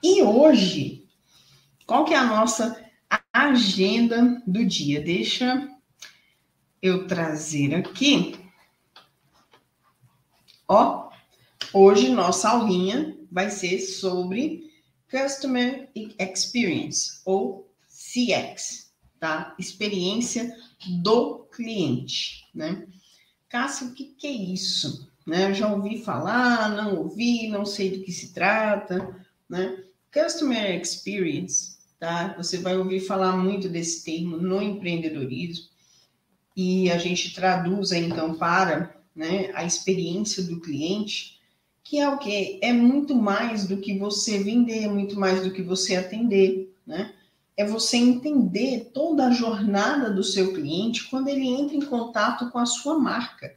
E hoje, qual que é a nossa agenda do dia? Deixa eu trazer aqui. Ó, hoje nossa aulinha vai ser sobre Customer Experience, ou CX, tá? Experiência do cliente, né? Cássia, o que é isso? Né? Eu já ouvi falar, não ouvi, não sei do que se trata, né? Customer Experience, tá? Você vai ouvir falar muito desse termo no empreendedorismo e a gente traduz, então, para, né, a experiência do cliente, que é o quê? É muito mais do que você vender, é muito mais do que você atender, né? É você entender toda a jornada do seu cliente quando ele entra em contato com a sua marca,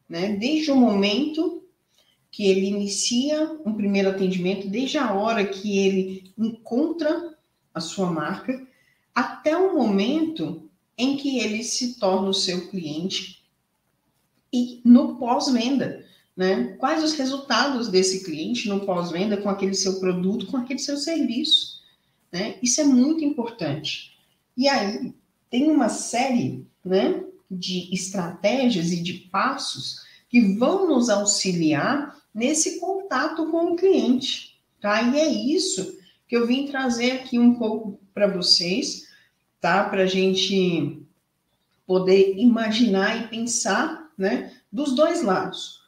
né? Desde o momento que ele inicia um primeiro atendimento, desde a hora que ele encontra a sua marca, até o momento em que ele se torna o seu cliente e no pós-venda, né? Quais os resultados desse cliente no pós-venda com aquele seu produto, com aquele seu serviço, né? Isso é muito importante. E aí tem uma série, né, de estratégias e de passos que vão nos auxiliar nesse contato com o cliente, tá? E é isso que eu vim trazer aqui um pouco para vocês, tá? Para a gente poder imaginar e pensar, né, dos dois lados.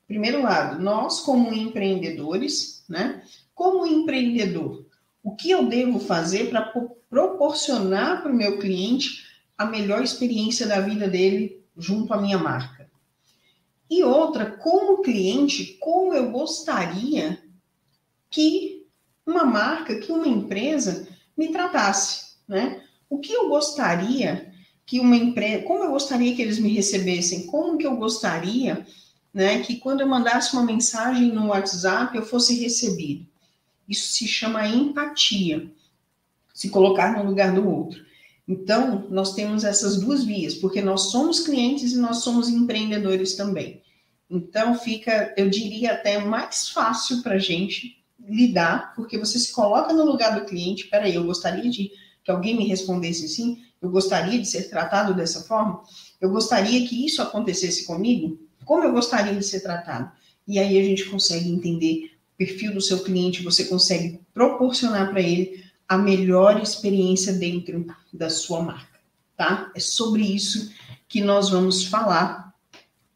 Primeiro lado, nós como empreendedores, né? Como empreendedor, o que eu devo fazer para proporcionar para o meu cliente a melhor experiência da vida dele junto à minha marca? E outra, como cliente, como eu gostaria que uma marca, que uma empresa me tratasse, né? O que eu gostaria que uma empresa, como eu gostaria que eles me recebessem, como que eu gostaria, né, que quando eu mandasse uma mensagem no WhatsApp eu fosse recebido. Isso se chama empatia, se colocar no lugar do outro. Então, nós temos essas duas vias, porque nós somos clientes e nós somos empreendedores também. Então, fica, eu diria, até mais fácil para a gente lidar, porque você se coloca no lugar do cliente. Peraí, eu gostaria de que alguém me respondesse assim, eu gostaria de ser tratado dessa forma, eu gostaria que isso acontecesse comigo, como eu gostaria de ser tratado? E aí a gente consegue entender o perfil do seu cliente, você consegue proporcionar para ele a melhor experiência dentro da sua marca, tá? É sobre isso que nós vamos falar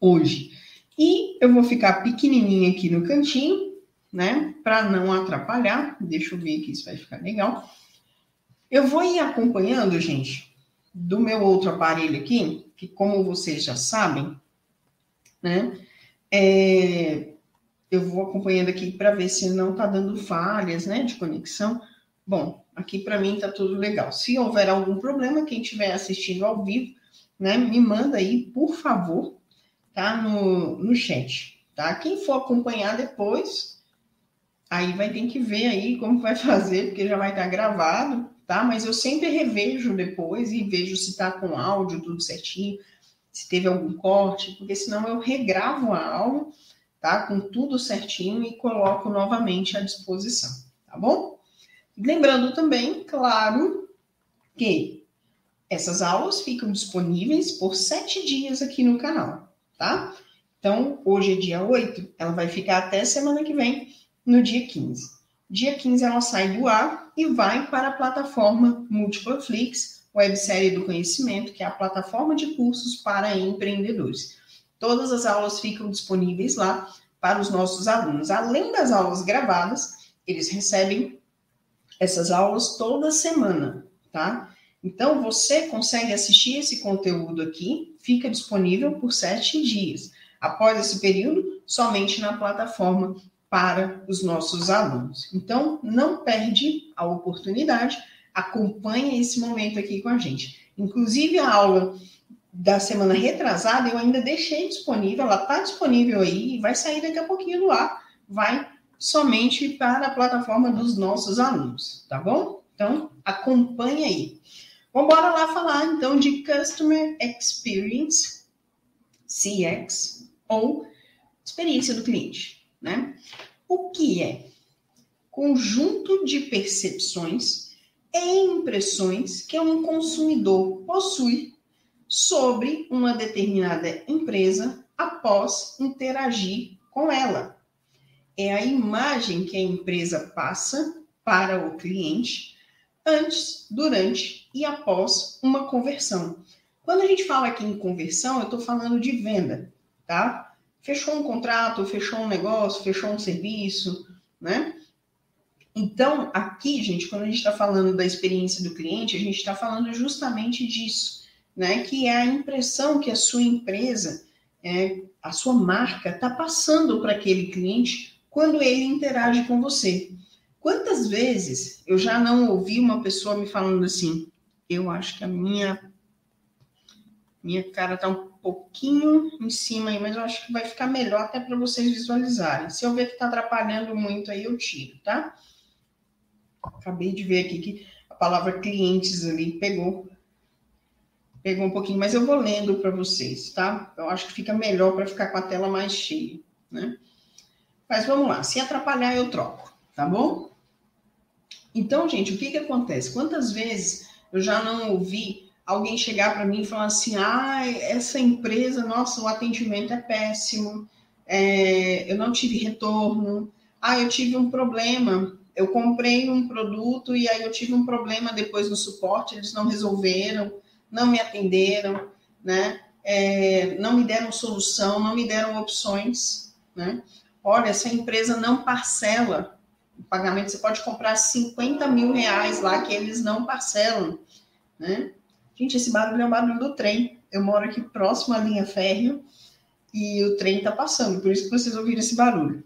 hoje. E eu vou ficar pequenininha aqui no cantinho, né? Para não atrapalhar. Deixa eu ver aqui se vai ficar legal. Eu vou ir acompanhando, gente, do meu outro aparelho aqui, que como vocês já sabem, né? Eu vou acompanhando aqui para ver se não está dando falhas, né, de conexão. Bom, aqui para mim está tudo legal. Se houver algum problema, quem estiver assistindo ao vivo, né, me manda aí, por favor, tá, no chat, tá? Quem for acompanhar depois, aí vai ter que ver aí como vai fazer, porque já vai estar gravado, tá? Mas eu sempre revejo depois e vejo se está com áudio tudo certinho, se teve algum corte, porque senão eu regravo a aula, tá? Com tudo certinho e coloco novamente à disposição, tá bom? Lembrando também, claro, que essas aulas ficam disponíveis por 7 dias aqui no canal, tá? Então, hoje é dia 8, ela vai ficar até semana que vem, no dia 15. Dia 15 ela sai do ar e vai para a plataforma Multiplaflix, websérie do conhecimento, que é a plataforma de cursos para empreendedores. Todas as aulas ficam disponíveis lá para os nossos alunos. Além das aulas gravadas, eles recebem essas aulas toda semana, tá? Então, você consegue assistir esse conteúdo aqui, fica disponível por 7 dias. Após esse período, somente na plataforma para os nossos alunos. Então, não perde a oportunidade, acompanhe esse momento aqui com a gente. Inclusive, a aula da semana retrasada, eu ainda deixei disponível, ela está disponível aí, vai sair daqui a pouquinho do ar, vai somente para a plataforma dos nossos alunos, tá bom? Então, acompanhe aí. Vamos lá falar, então, de Customer Experience, CX, ou experiência do cliente, né? O que é? conjunto de percepções e impressões que um consumidor possui sobre uma determinada empresa após interagir com ela. É a imagem que a empresa passa para o cliente antes, durante e após uma conversão. Quando a gente fala aqui em conversão, eu estou falando de venda, tá? Fechou um contrato, fechou um negócio, fechou um serviço, né? Então, aqui, gente, quando a gente está falando da experiência do cliente, a gente está falando justamente disso, né? Que é a impressão que a sua empresa, a sua marca, está passando para aquele cliente quando ele interage com você. Quantas vezes eu já não ouvi uma pessoa me falando assim, eu acho que a minha cara está um pouquinho em cima aí, mas eu acho que vai ficar melhor até para vocês visualizarem. Se eu ver que está atrapalhando muito aí, eu tiro, tá? Acabei de ver aqui que a palavra clientes ali pegou um pouquinho, mas eu vou lendo para vocês, tá? Eu acho que fica melhor para ficar com a tela mais cheia, né? Mas vamos lá, se atrapalhar eu troco, tá bom? Então, gente, o que acontece? Quantas vezes eu já não ouvi alguém chegar para mim e falar assim, essa empresa, nossa, o atendimento é péssimo, eu não tive retorno, eu tive um problema, eu comprei um produto e aí eu tive um problema depois no suporte, eles não resolveram, não me atenderam, né? Não me deram solução, não me deram opções, né? Olha, essa empresa não parcela o pagamento, você pode comprar 50 mil reais lá que eles não parcelam, né? Gente, esse barulho é o barulho do trem. Eu moro aqui próximo à linha férrea e o trem está passando, por isso que vocês ouviram esse barulho.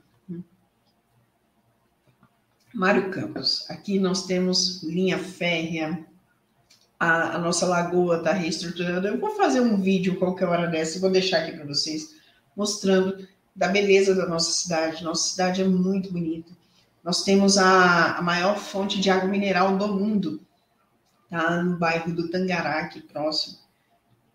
Mário Campos, aqui nós temos linha férrea, a nossa lagoa está reestruturando. Eu vou fazer um vídeo qualquer hora dessa, vou deixar aqui para vocês, mostrando da beleza da nossa cidade. Nossa cidade é muito bonita. Nós temos a maior fonte de água mineral do mundo, tá? No bairro do Tangará, aqui próximo.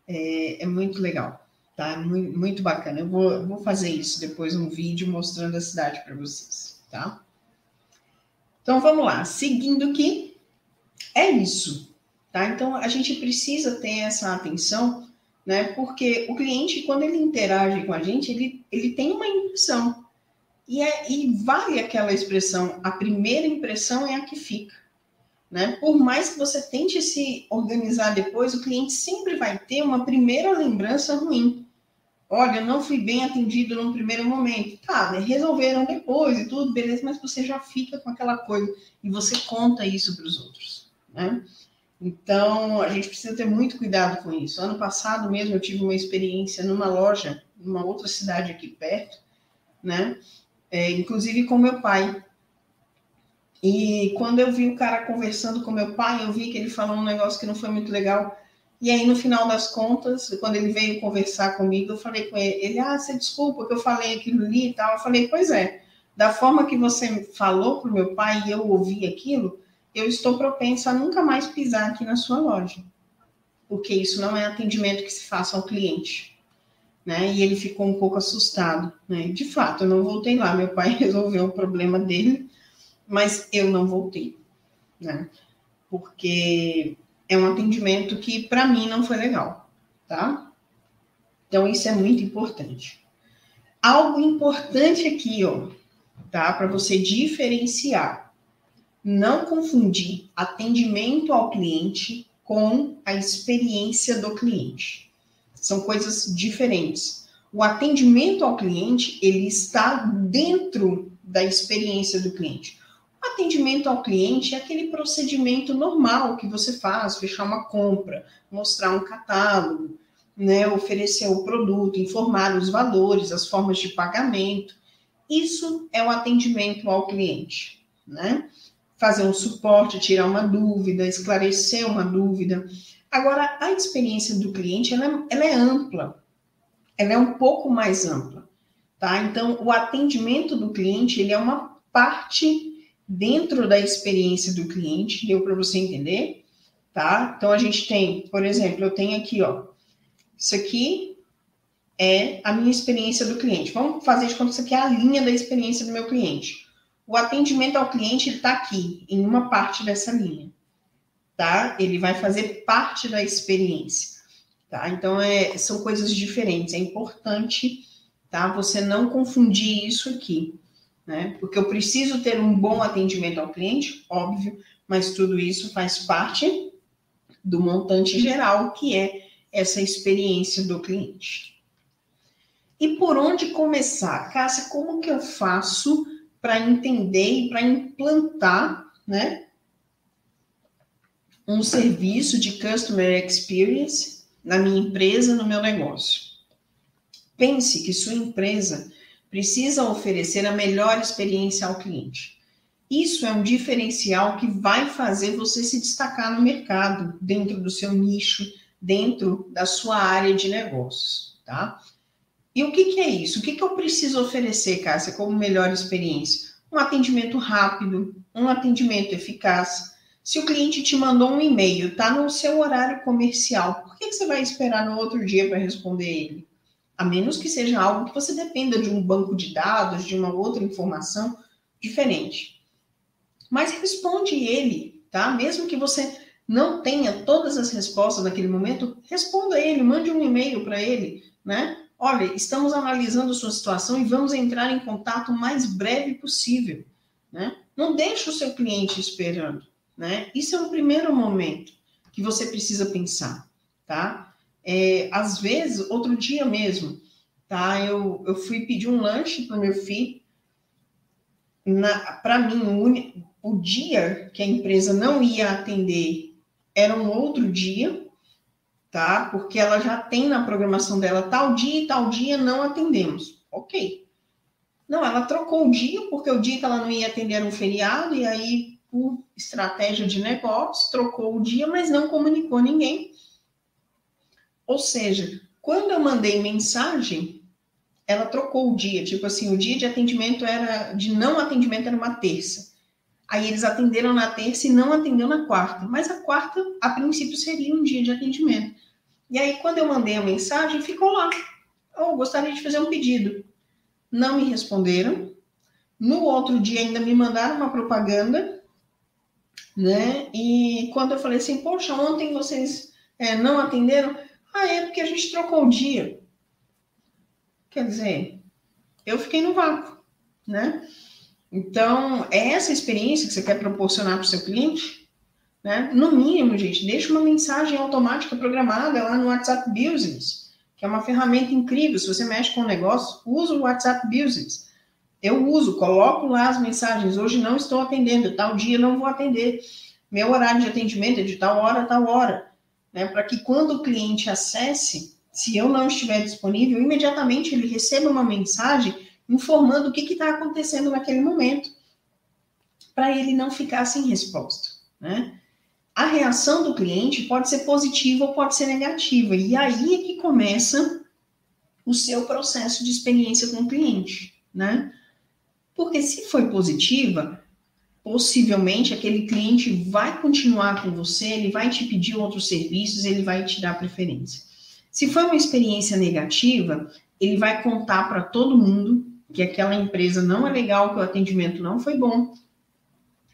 É muito legal, tá? Muito, muito bacana. Eu vou fazer isso depois, um vídeo mostrando a cidade para vocês, tá? Então, vamos lá. Seguindo aqui, é isso, tá? Então, a gente precisa ter essa atenção, né? Porque o cliente, quando ele interage com a gente, ele tem uma impressão. E vale aquela expressão, a primeira impressão é a que fica, né? Por mais que você tente se organizar depois, o cliente sempre vai ter uma primeira lembrança ruim. Olha, eu não fui bem atendido num primeiro momento. Tá, né? Resolveram depois e tudo, beleza, mas você já fica com aquela coisa e você conta isso para os outros, né? Então, a gente precisa ter muito cuidado com isso. Ano passado mesmo eu tive uma experiência numa loja, numa outra cidade aqui perto, né? Inclusive com meu pai. E quando eu vi o cara conversando com meu pai, eu vi que ele falou um negócio que não foi muito legal. E aí, no final das contas, quando ele veio conversar comigo, eu falei com ele, você desculpa que eu falei aquilo ali e tal. Eu falei, pois é, da forma que você falou pro meu pai e eu ouvi aquilo, eu estou propensa a nunca mais pisar aqui na sua loja. Porque isso não é atendimento que se faça ao cliente. Né? E ele ficou um pouco assustado, né? De fato, eu não voltei lá. Meu pai resolveu o problema dele, mas eu não voltei, né? Porque é um atendimento que para mim não foi legal, tá? Então isso é muito importante. Algo importante aqui, ó, tá? Para você diferenciar, não confundir atendimento ao cliente com a experiência do cliente. São coisas diferentes. O atendimento ao cliente, ele está dentro da experiência do cliente. O atendimento ao cliente é aquele procedimento normal que você faz, fechar uma compra, mostrar um catálogo, né, oferecer o produto, informar os valores, as formas de pagamento. Isso é o atendimento ao cliente, né? Fazer um suporte, tirar uma dúvida, esclarecer uma dúvida. Agora, a experiência do cliente, ela é ampla, ela é um pouco mais ampla, tá? Então, o atendimento do cliente, ele é uma parte dentro da experiência do cliente, deu para você entender, tá? Então, a gente tem, por exemplo, eu tenho aqui, ó, isso aqui é a minha experiência do cliente. Vamos fazer de conta que isso aqui é a linha da experiência do meu cliente. O atendimento ao cliente está aqui, em uma parte dessa linha, tá? Ele vai fazer parte da experiência, tá? Então, são coisas diferentes. É importante, tá? Você não confundir isso aqui, né? Porque eu preciso ter um bom atendimento ao cliente, óbvio, mas tudo isso faz parte do montante geral, que é essa experiência do cliente. E por onde começar? Cássia, como que eu faço para entender e para implantar, né, um serviço de Customer Experience na minha empresa, no meu negócio? Pense que sua empresa precisa oferecer a melhor experiência ao cliente. Isso é um diferencial que vai fazer você se destacar no mercado, dentro do seu nicho, dentro da sua área de negócios, tá? E o que é isso? O que eu preciso oferecer, Cássia, como melhor experiência? Um atendimento rápido, um atendimento eficaz. Se o cliente te mandou um e-mail, está no seu horário comercial, por que você vai esperar no outro dia para responder ele? A menos que seja algo que você dependa de um banco de dados, de uma outra informação diferente. Mas responde ele, tá? Mesmo que você não tenha todas as respostas naquele momento, responda ele, mande um e-mail para ele, né? Olha, estamos analisando a sua situação e vamos entrar em contato o mais breve possível, né? Não deixe o seu cliente esperando, né? Isso é o primeiro momento que você precisa pensar, tá? Às vezes, outro dia mesmo, tá? Eu fui pedir um lanche para o meu filho. Para mim, o dia que a empresa não ia atender era um outro dia, tá? Porque ela já tem na programação dela tal dia e tal dia não atendemos. Ok. Não, ela trocou o dia, porque o dia que ela não ia atender era um feriado, e aí, por estratégia de negócio, trocou o dia, mas não comunicou ninguém. Ou seja, quando eu mandei mensagem, ela trocou o dia. Tipo assim, o dia de atendimento de não atendimento era uma terça. Aí eles atenderam na terça e não atendeu na quarta. Mas a quarta, a princípio, seria um dia de atendimento. E aí, quando eu mandei a mensagem, ficou lá. Oh, gostaria de fazer um pedido. Não me responderam. No outro dia, ainda me mandaram uma propaganda, né? E quando eu falei assim, poxa, ontem vocês não atenderam? Ah, é porque a gente trocou o dia. Quer dizer, eu fiquei no vácuo, né? Então, é essa experiência que você quer proporcionar para o seu cliente? Né? No mínimo, gente, deixa uma mensagem automática programada lá no WhatsApp Business, que é uma ferramenta incrível. Se você mexe com o negócio, usa o WhatsApp Business. Eu uso, coloco lá as mensagens. Hoje não estou atendendo, tal dia não vou atender. Meu horário de atendimento é de tal hora a tal hora. Né? Para que quando o cliente acesse, se eu não estiver disponível, imediatamente ele receba uma mensagem informando o que está acontecendo naquele momento, para ele não ficar sem resposta, né? A reação do cliente pode ser positiva ou pode ser negativa, e aí é que começa o seu processo de experiência com o cliente, né? Porque se foi positiva, possivelmente aquele cliente vai continuar com você, ele vai te pedir outros serviços, ele vai te dar preferência. Se foi uma experiência negativa, ele vai contar para todo mundo que aquela empresa não é legal, que o atendimento não foi bom,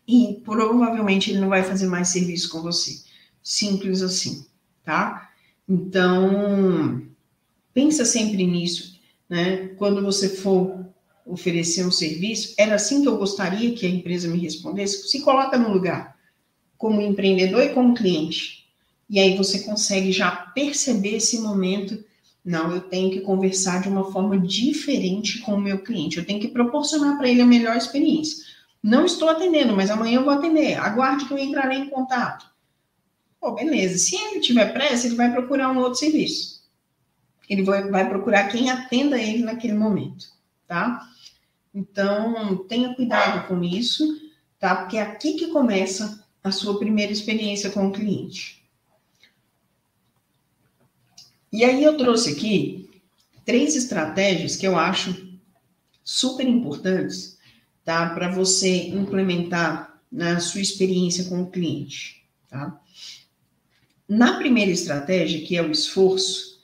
e provavelmente ele não vai fazer mais serviço com você. Simples assim, tá? Então, pensa sempre nisso, né? Quando você for oferecer um serviço, era assim que eu gostaria que a empresa me respondesse? Se coloca no lugar, como empreendedor e como cliente. E aí você consegue já perceber esse momento. Não, eu tenho que conversar de uma forma diferente com o meu cliente. Eu tenho que proporcionar para ele a melhor experiência. Não estou atendendo, mas amanhã eu vou atender. Aguarde que eu entrarei em contato. Pô, beleza. Se ele tiver pressa, ele vai procurar um outro serviço. Ele vai procurar quem atenda ele naquele momento, tá? Então, tenha cuidado com isso, tá? Porque é aqui que começa a sua primeira experiência com o cliente. E aí eu trouxe aqui 3 estratégias que eu acho super importantes, tá? Para você implementar na sua experiência com o cliente, tá? Na primeira estratégia, que é o esforço,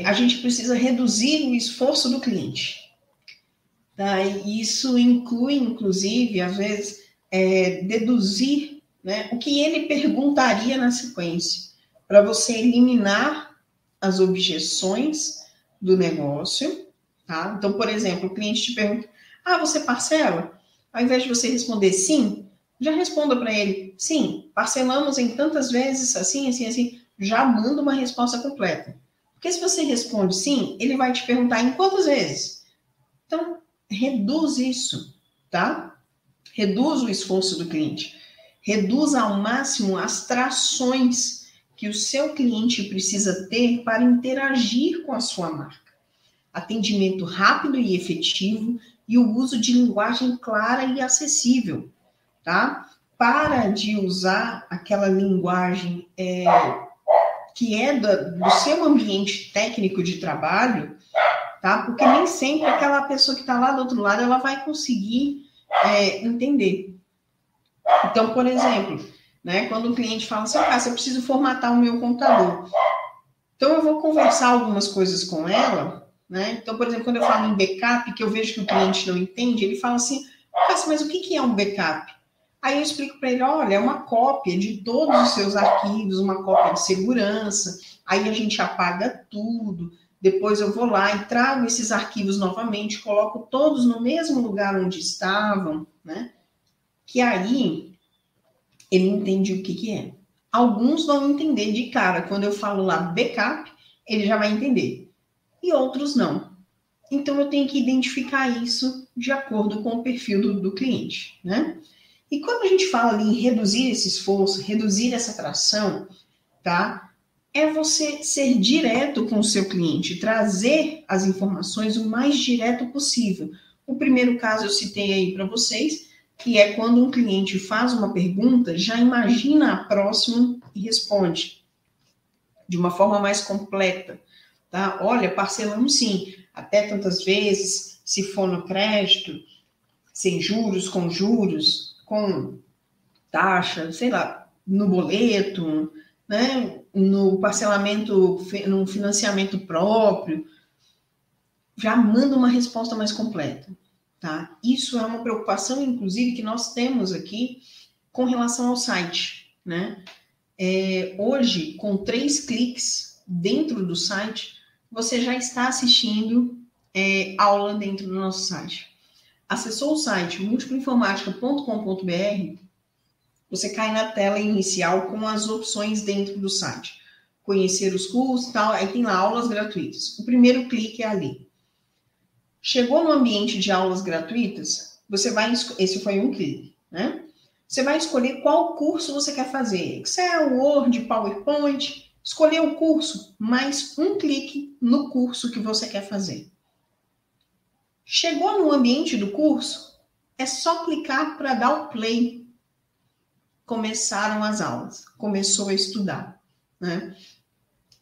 a gente precisa reduzir o esforço do cliente, Tá? E isso inclui, inclusive, às vezes, deduzir, né, o que ele perguntaria na sequência, para você eliminar as objeções do negócio. Tá? Então, por exemplo, o cliente te pergunta: você parcela? Ao invés de você responder sim, já responda para ele: sim, parcelamos em tantas vezes, assim, assim, assim. Já manda uma resposta completa. Porque se você responde sim, ele vai te perguntar em quantas vezes. Então, reduz isso, tá? Reduz o esforço do cliente. Reduz ao máximo as trações que o seu cliente precisa ter para interagir com a sua marca. Atendimento rápido e efetivo e o uso de linguagem clara e acessível, tá? Para de usar aquela linguagem que é do seu ambiente técnico de trabalho, tá? Porque nem sempre aquela pessoa que está lá do outro lado ela vai conseguir entender. Então, por exemplo, né, quando o cliente fala assim: eu preciso formatar o meu computador. Então, eu vou conversar algumas coisas com ela, né? Então, por exemplo, quando eu falo em backup, que eu vejo que o cliente não entende, ele fala assim: mas o que é um backup? Aí eu explico para ele: olha, é uma cópia de todos os seus arquivos, uma cópia de segurança, aí a gente apaga tudo, depois eu vou lá e trago esses arquivos novamente, coloco todos no mesmo lugar onde estavam, né? Que aí ele entende o que é. Alguns vão entender de cara. Quando eu falo lá backup, ele já vai entender. E outros não. Então, eu tenho que identificar isso de acordo com o perfil do cliente, né? E quando a gente fala ali em reduzir esse esforço, reduzir essa tração, tá? É você ser direto com o seu cliente, trazer as informações o mais direto possível. O primeiro caso eu citei aí para vocês, que é quando um cliente faz uma pergunta, já imagina a próxima e responde de uma forma mais completa, tá? Olha, parcelamos sim, até tantas vezes, se for no crédito, sem juros, com taxa, sei lá, no boleto, né? No parcelamento, no financiamento próprio, já manda uma resposta mais completa, tá? Isso é uma preocupação, inclusive, que nós temos aqui com relação ao site, né? Hoje, com 3 cliques dentro do site, você já está assistindo aula dentro do nosso site. Acessou o site multiplainformatica.com.br, você cai na tela inicial com as opções dentro do site. Conhecer os cursos e tal, aí tem lá aulas gratuitas. O primeiro clique é ali. Chegou no ambiente de aulas gratuitas, você vai, esse foi um clique, né? Você vai escolher qual curso você quer fazer. Excel, Word, PowerPoint. Escolher o curso, mais um clique no curso que você quer fazer. Chegou no ambiente do curso, é só clicar para dar o play. Começaram as aulas, começou a estudar, né?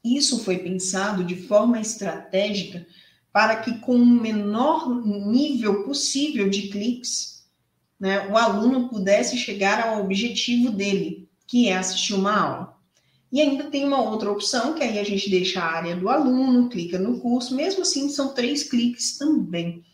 Isso foi pensado de forma estratégica para que, com o menor nível possível de cliques, né, o aluno pudesse chegar ao objetivo dele, que é assistir uma aula. E ainda tem uma outra opção, que aí a gente deixa a área do aluno, clica no curso, mesmo assim são 3 cliques também,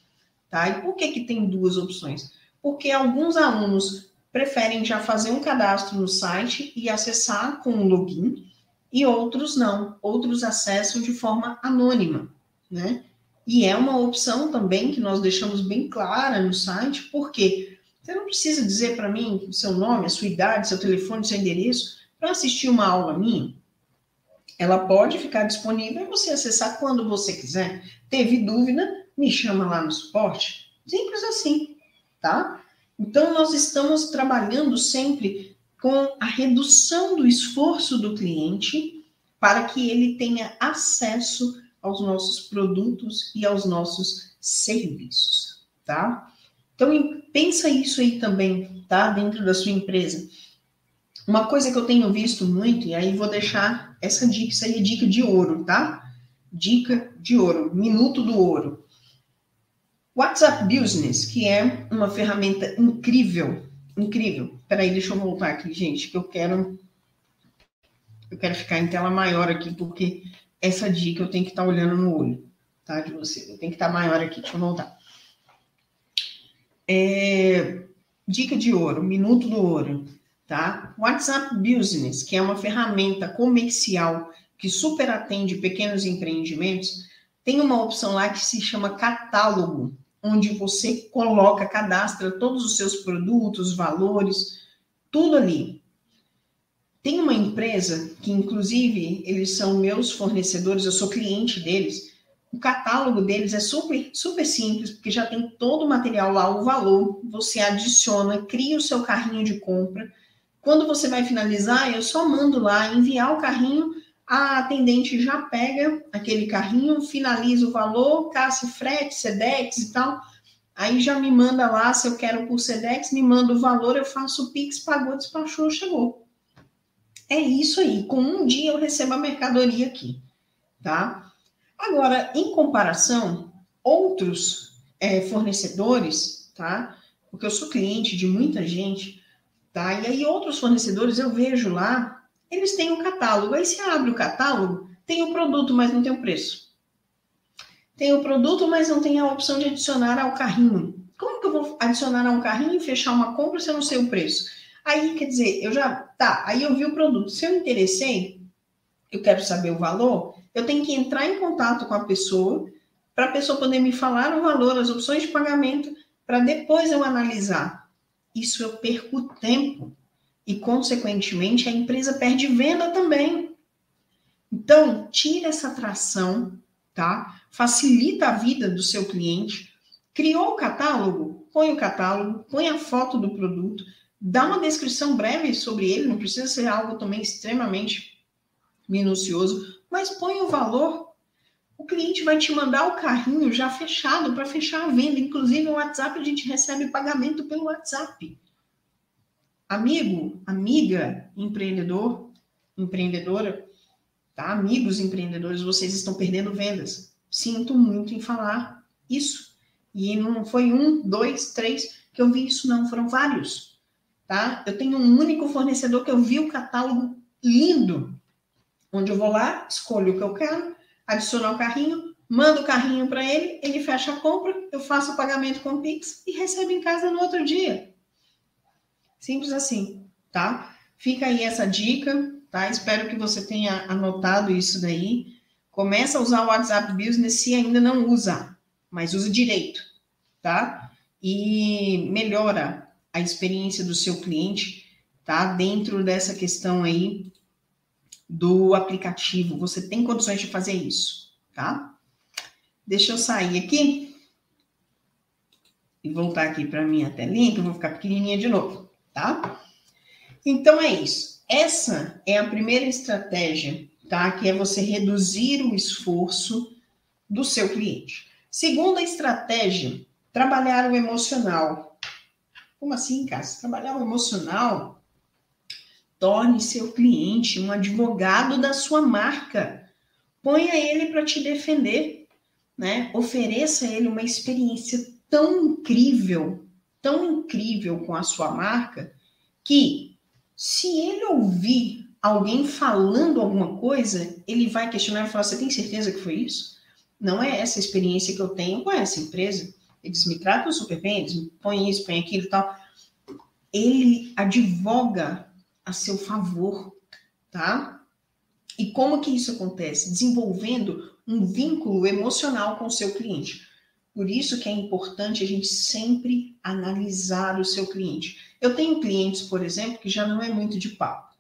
tá? E por que tem 2 opções? Porque alguns alunos preferem já fazer um cadastro no site e acessar com um login, e outros não, outros acessam de forma anônima, né? E é uma opção também que nós deixamos bem clara no site, porque você não precisa dizer para mim o seu nome, a sua idade, seu telefone, seu endereço, para assistir uma aula minha. Ela pode ficar disponível e você acessar quando você quiser. Teve dúvida, me chama lá no suporte. Simples assim, tá? Então, nós estamos trabalhando sempre com a redução do esforço do cliente para que ele tenha acesso aos nossos produtos e aos nossos serviços, tá? Então, pensa isso aí também, tá? Dentro da sua empresa. Uma coisa que eu tenho visto muito, e aí vou deixar essa dica, isso aí é dica de ouro, tá? Dica de ouro, minuto do ouro. WhatsApp Business, que é uma ferramenta incrível, incrível. Peraí, deixa eu voltar aqui, gente, que eu quero ficar em tela maior aqui, porque essa dica eu tenho que estar olhando no olho, tá, de vocês. Eu tenho que estar maior aqui, deixa eu voltar. Dica de ouro, minuto do ouro, tá? WhatsApp Business, que é uma ferramenta comercial que super atende pequenos empreendimentos, tem uma opção lá que se chama catálogo, onde você coloca, cadastra todos os seus produtos, valores, tudo ali. Tem uma empresa que, inclusive, eles são meus fornecedores, eu sou cliente deles. O catálogo deles é super, super simples, porque já tem todo o material lá, o valor. Você adiciona, cria o seu carrinho de compra. Quando você vai finalizar, eu só mando lá enviar o carrinho, a atendente já pega aquele carrinho, finaliza o valor, caça frete, Sedex e tal. Aí já me manda lá, se eu quero por Sedex, me manda o valor, eu faço o Pix, pagou, despachou, chegou. É isso aí. Com um dia eu recebo a mercadoria aqui, tá? Agora, em comparação, outros fornecedores, tá? Porque eu sou cliente de muita gente, tá? E aí outros fornecedores eu vejo lá, eles têm um catálogo. Aí você abre o catálogo, tem o produto, mas não tem o preço. Tem o produto, mas não tem a opção de adicionar ao carrinho. Como que eu vou adicionar a um carrinho e fechar uma compra se eu não sei o preço? Aí, quer dizer, aí eu vi o produto. Se eu interessei, eu quero saber o valor, eu tenho que entrar em contato com a pessoa, para a pessoa poder me falar o valor, as opções de pagamento, para depois eu analisar. Isso eu perco tempo. E, consequentemente, a empresa perde venda também. Então, tira essa atração, tá? Facilita a vida do seu cliente. Criou o catálogo? Põe o catálogo, põe a foto do produto, dá uma descrição breve sobre ele, não precisa ser algo também extremamente minucioso, mas põe o valor. O cliente vai te mandar o carrinho já fechado para fechar a venda. Inclusive, no WhatsApp, a gente recebe pagamento pelo WhatsApp. Amigo, amiga, empreendedor, empreendedora, tá? Amigos empreendedores, vocês estão perdendo vendas. Sinto muito em falar isso. E não foi 1, 2, 3 que eu vi isso, não. Foram vários, tá? Eu tenho um único fornecedor que eu vi o catálogo lindo, onde eu vou lá, escolho o que eu quero, adiciono ao carrinho, mando o carrinho para ele, ele fecha a compra, eu faço o pagamento com o Pix e recebo em casa no outro dia. Simples assim, tá? Fica aí essa dica, tá? Espero que você tenha anotado isso daí. Começa a usar o WhatsApp Business se ainda não usa, mas usa direito, tá? E melhora a experiência do seu cliente, tá? Dentro dessa questão aí do aplicativo. Você tem condições de fazer isso, tá? Deixa eu sair aqui e voltar aqui para minha telinha, que eu vou ficar pequenininha de novo, tá? Então é isso. Essa é a primeira estratégia, tá? Que é você reduzir o esforço do seu cliente. Segunda estratégia, trabalhar o emocional. Como assim, Cássia? Trabalhar o emocional? Torne seu cliente um advogado da sua marca. Ponha ele para te defender, né? Ofereça a ele uma experiência tão incrível com a sua marca, que se ele ouvir alguém falando alguma coisa, ele vai questionar e falar, você tem certeza que foi isso? Não é essa experiência que eu tenho com essa empresa. Eles me tratam super bem, eles me põem isso, põem aquilo e tal. Ele advoga a seu favor, tá? E como que isso acontece? Desenvolvendo um vínculo emocional com o seu cliente. Por isso que é importante a gente sempre analisar o seu cliente. Eu tenho clientes, por exemplo, que já não é muito de papo.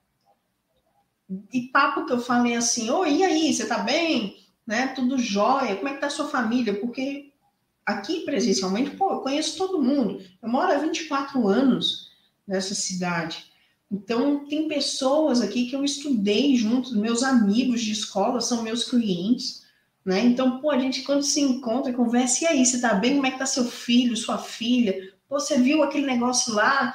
E papo que eu falo é assim, oi, e aí, você tá bem? Né? Tudo jóia? Como é que tá a sua família? Porque aqui, presencialmente, pô, eu conheço todo mundo. Eu moro há 24 anos nessa cidade. Então, tem pessoas aqui que eu estudei junto, meus amigos de escola são meus clientes, né? Então, pô, a gente quando se encontra, conversa, e aí, você tá bem? Como é que tá seu filho, sua filha? Pô, você viu aquele negócio lá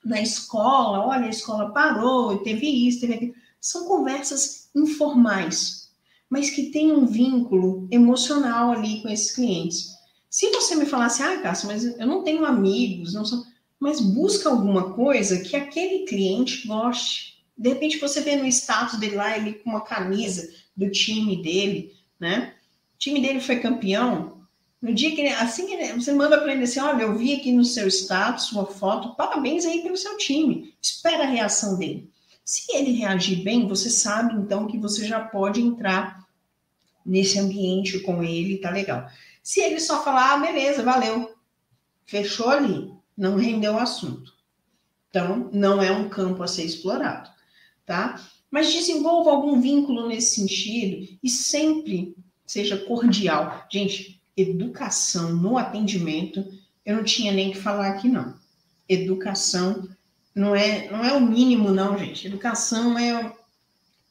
na escola? Olha, a escola parou, teve isso, teve aquilo. São conversas informais, mas que tem um vínculo emocional ali com esses clientes. Se você me falasse, Cássia, mas eu não tenho amigos, não sou... mas busca alguma coisa que aquele cliente goste. De repente você vê no status dele lá, ele com uma camisa do time dele, né? O time dele foi campeão, No dia que assim que você manda para ele assim, olha, eu vi aqui no seu status sua foto, parabéns aí pelo seu time. Espera a reação dele. Se ele reagir bem, você sabe então que você já pode entrar nesse ambiente com ele, tá legal. Se ele só falar, beleza, valeu, fechou ali, não rendeu o assunto. Então, não é um campo a ser explorado, tá? Mas desenvolva algum vínculo nesse sentido e sempre seja cordial. Gente, educação no atendimento, eu não tinha nem que falar aqui, não. Educação não é o mínimo, não, gente. Educação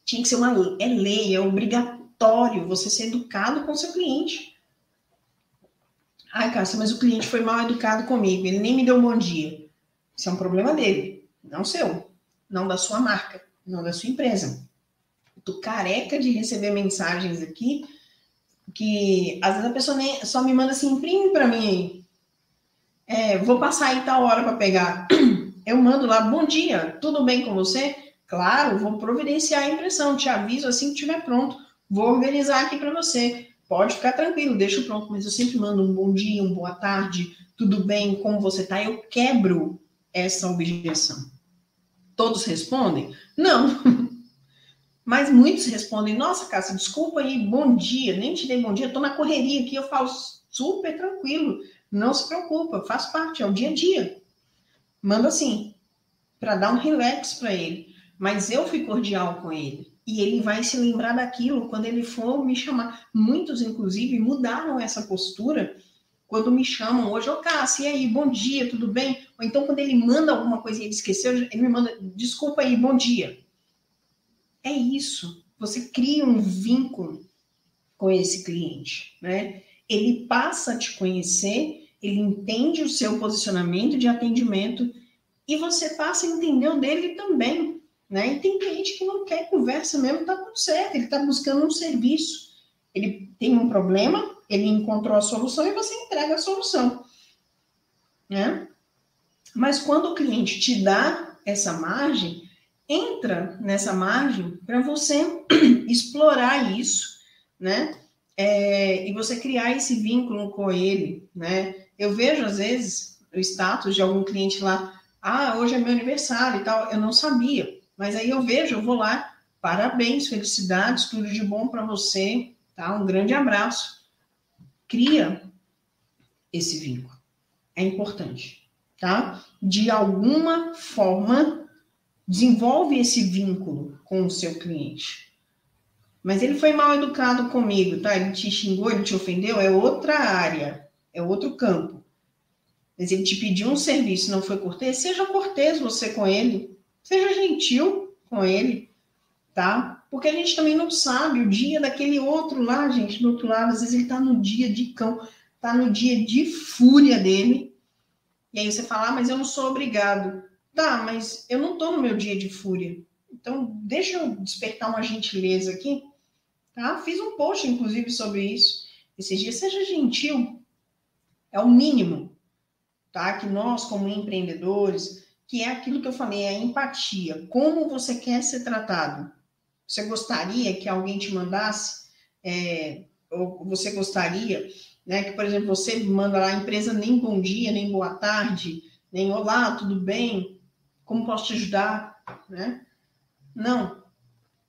tinha que ser é lei, é obrigatório você ser educado com o seu cliente. Ai, Cássia, mas o cliente foi mal educado comigo, ele nem me deu um bom dia. Isso é um problema dele, não seu, não da sua marca, não da sua empresa. Eu tô careca de receber mensagens aqui que às vezes a pessoa só me manda assim, imprime para mim aí. Vou passar aí tal hora para pegar. Eu mando lá, bom dia, tudo bem com você? Claro, vou providenciar a impressão, te aviso assim que estiver pronto. Vou organizar aqui para você. Pode ficar tranquilo, deixo pronto, mas eu sempre mando um bom dia, uma boa tarde, tudo bem, como você tá? Eu quebro essa objeção. Todos respondem? Não. Mas muitos respondem, nossa, Cássia, desculpa aí, bom dia, nem te dei bom dia, tô na correria aqui, eu falo super tranquilo, não se preocupa, faz parte, é o dia a dia. Manda assim, para dar um relax para ele. Mas eu fui cordial com ele. E ele vai se lembrar daquilo quando ele for me chamar. Muitos, inclusive, mudaram essa postura quando me chamam hoje. Ô, Cássia, e aí, bom dia, tudo bem? Ou então, quando ele manda alguma coisa e ele esqueceu, ele me manda, desculpa aí, bom dia. É isso. Você cria um vínculo com esse cliente, né? Ele passa a te conhecer, ele entende o seu posicionamento de atendimento e você passa a entender o dele também, né? E tem cliente que não quer conversa mesmo, tá tudo certo, ele tá buscando um serviço. Ele tem um problema, ele encontrou a solução e você entrega a solução, né? Mas quando o cliente te dá essa margem, entra nessa margem para você explorar isso, né? E você criar esse vínculo com ele, né? Eu vejo, às vezes, o status de algum cliente lá, hoje é meu aniversário e tal, eu não sabia, mas aí eu vejo, eu vou lá, parabéns, felicidades, tudo de bom para você, tá? Um grande abraço. Cria esse vínculo, é importante, tá? De alguma forma, desenvolve esse vínculo com o seu cliente. Mas ele foi mal educado comigo, tá? Ele te xingou, ele te ofendeu, é outra área, é outro campo. Mas ele te pediu um serviço, não foi cortês, seja cortês você com ele, seja gentil com ele, tá? Porque a gente também não sabe o dia daquele outro lá, gente, do outro lado, às vezes ele tá no dia de cão, tá no dia de fúria dele, e aí você fala, mas eu não sou obrigado. Tá, mas eu não tô no meu dia de fúria. Então, deixa eu despertar uma gentileza aqui, tá? Fiz um post, inclusive, sobre isso. Esses dias, seja gentil, é o mínimo, tá? Que nós, como empreendedores, que é aquilo que eu falei, é a empatia. Como você quer ser tratado? Você gostaria que alguém te mandasse, ou você gostaria, né, que, por exemplo, você manda lá a empresa nem bom dia, nem boa tarde, nem olá, tudo bem? Como posso te ajudar? Né? Não.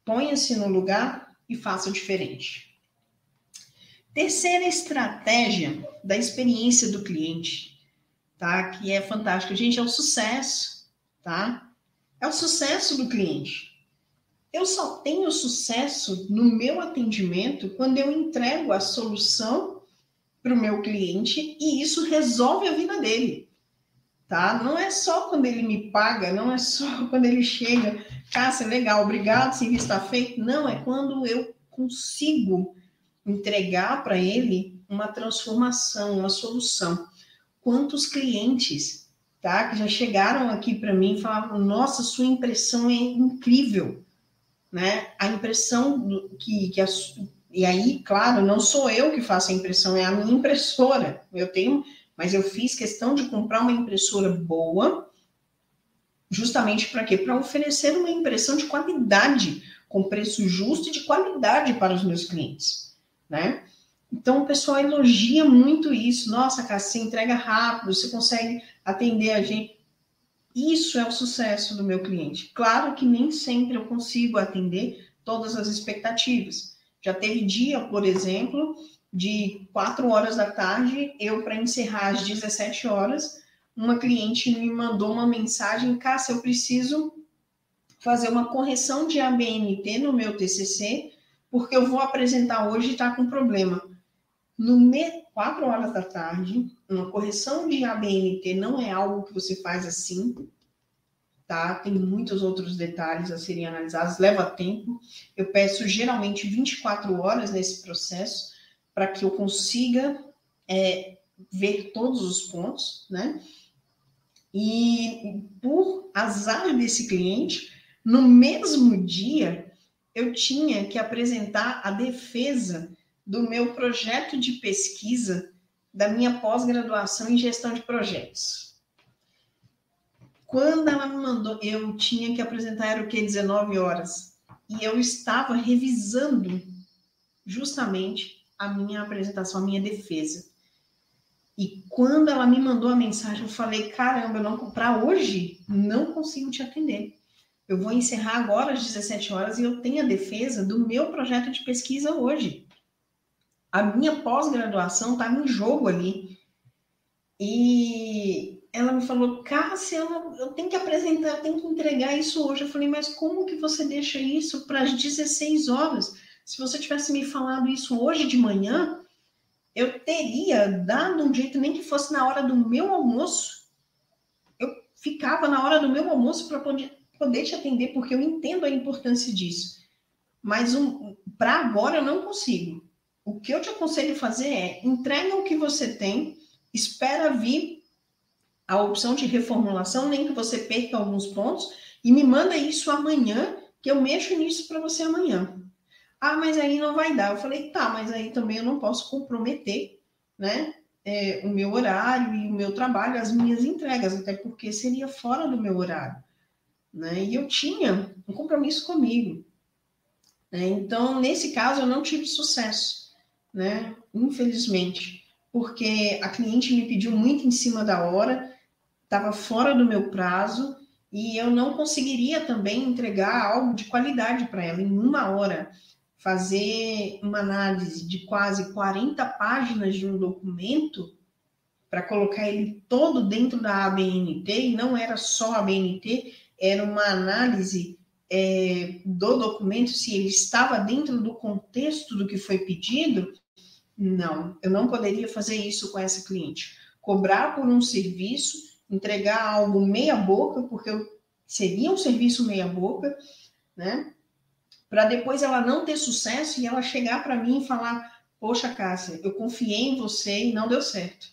Ponha-se no lugar e faça diferente. Terceira estratégia da experiência do cliente, tá? Que é fantástica. Gente, é o sucesso, tá? É o sucesso do cliente. Eu só tenho sucesso no meu atendimento quando eu entrego a solução para o meu cliente e isso resolve a vida dele, tá? Não é só quando ele me paga, não é só quando ele chega, Cássia, legal, obrigado, serviço está feito. Não, é quando eu consigo entregar para ele uma transformação, uma solução. Quantos clientes, tá, que já chegaram aqui para mim e falavam, nossa, sua impressão é incrível, né? A impressão e aí, claro, não sou eu que faço a impressão, é a minha impressora. Mas eu fiz questão de comprar uma impressora boa, justamente para quê? Para oferecer uma impressão de qualidade, com preço justo e de qualidade para os meus clientes, né? Então, o pessoal elogia muito isso. Nossa, Cássia, você entrega rápido, você consegue atender a gente. Isso é o sucesso do meu cliente. Claro que nem sempre eu consigo atender todas as expectativas. Já teve dia, por exemplo, de 4 horas da tarde, eu, para encerrar às 17 horas, uma cliente me mandou uma mensagem: Cássia, eu preciso fazer uma correção de ABNT no meu TCC, porque eu vou apresentar hoje e está com problema. 4 horas da tarde, uma correção de ABNT não é algo que você faz assim, tá? Tem muitos outros detalhes a serem analisados, leva tempo. Eu peço geralmente 24 horas nesse processo para que eu consiga ver todos os pontos, né? E por azar desse cliente, no mesmo dia, eu tinha que apresentar a defesa do meu projeto de pesquisa da minha pós-graduação em gestão de projetos. Quando ela me mandou, eu tinha que apresentar, era o quê? 19 horas. E eu estava revisando justamente a minha apresentação, a minha defesa. E quando ela me mandou a mensagem, eu falei: caramba, para hoje não consigo te atender. Eu vou encerrar agora às 17 horas e eu tenho a defesa do meu projeto de pesquisa hoje. A minha pós-graduação está em jogo ali. E ela me falou: Cássia, eu tenho que apresentar, eu tenho que entregar isso hoje. Eu falei: mas como que você deixa isso para as 16 horas? Se você tivesse me falado isso hoje de manhã, eu teria dado um jeito, nem que fosse na hora do meu almoço. Eu ficava na hora do meu almoço para poder te atender, porque eu entendo a importância disso. Mas para agora eu não consigo. O que eu te aconselho a fazer é: entrega o que você tem, espera vir a opção de reformulação, nem que você perca alguns pontos, e me manda isso amanhã, que eu mexo nisso para você amanhã. Ah, mas aí não vai dar. Eu falei: tá, mas aí também eu não posso comprometer, né, o meu horário e o meu trabalho, as minhas entregas, até porque seria fora do meu horário, né? E eu tinha um compromisso comigo, né? Então, nesse caso, eu não tive sucesso, né? Infelizmente, porque a cliente me pediu muito em cima da hora, estava fora do meu prazo e eu não conseguiria também entregar algo de qualidade para ela em 1 hora. Fazer uma análise de quase 40 páginas de um documento para colocar ele todo dentro da ABNT, e não era só a ABNT, era uma análise do documento, se ele estava dentro do contexto do que foi pedido. Não, eu não poderia fazer isso com essa cliente. Cobrar por um serviço, entregar algo meia boca, porque seria um serviço meia boca, né? Para depois ela não ter sucesso e ela chegar para mim e falar: poxa, Cássia, eu confiei em você e não deu certo.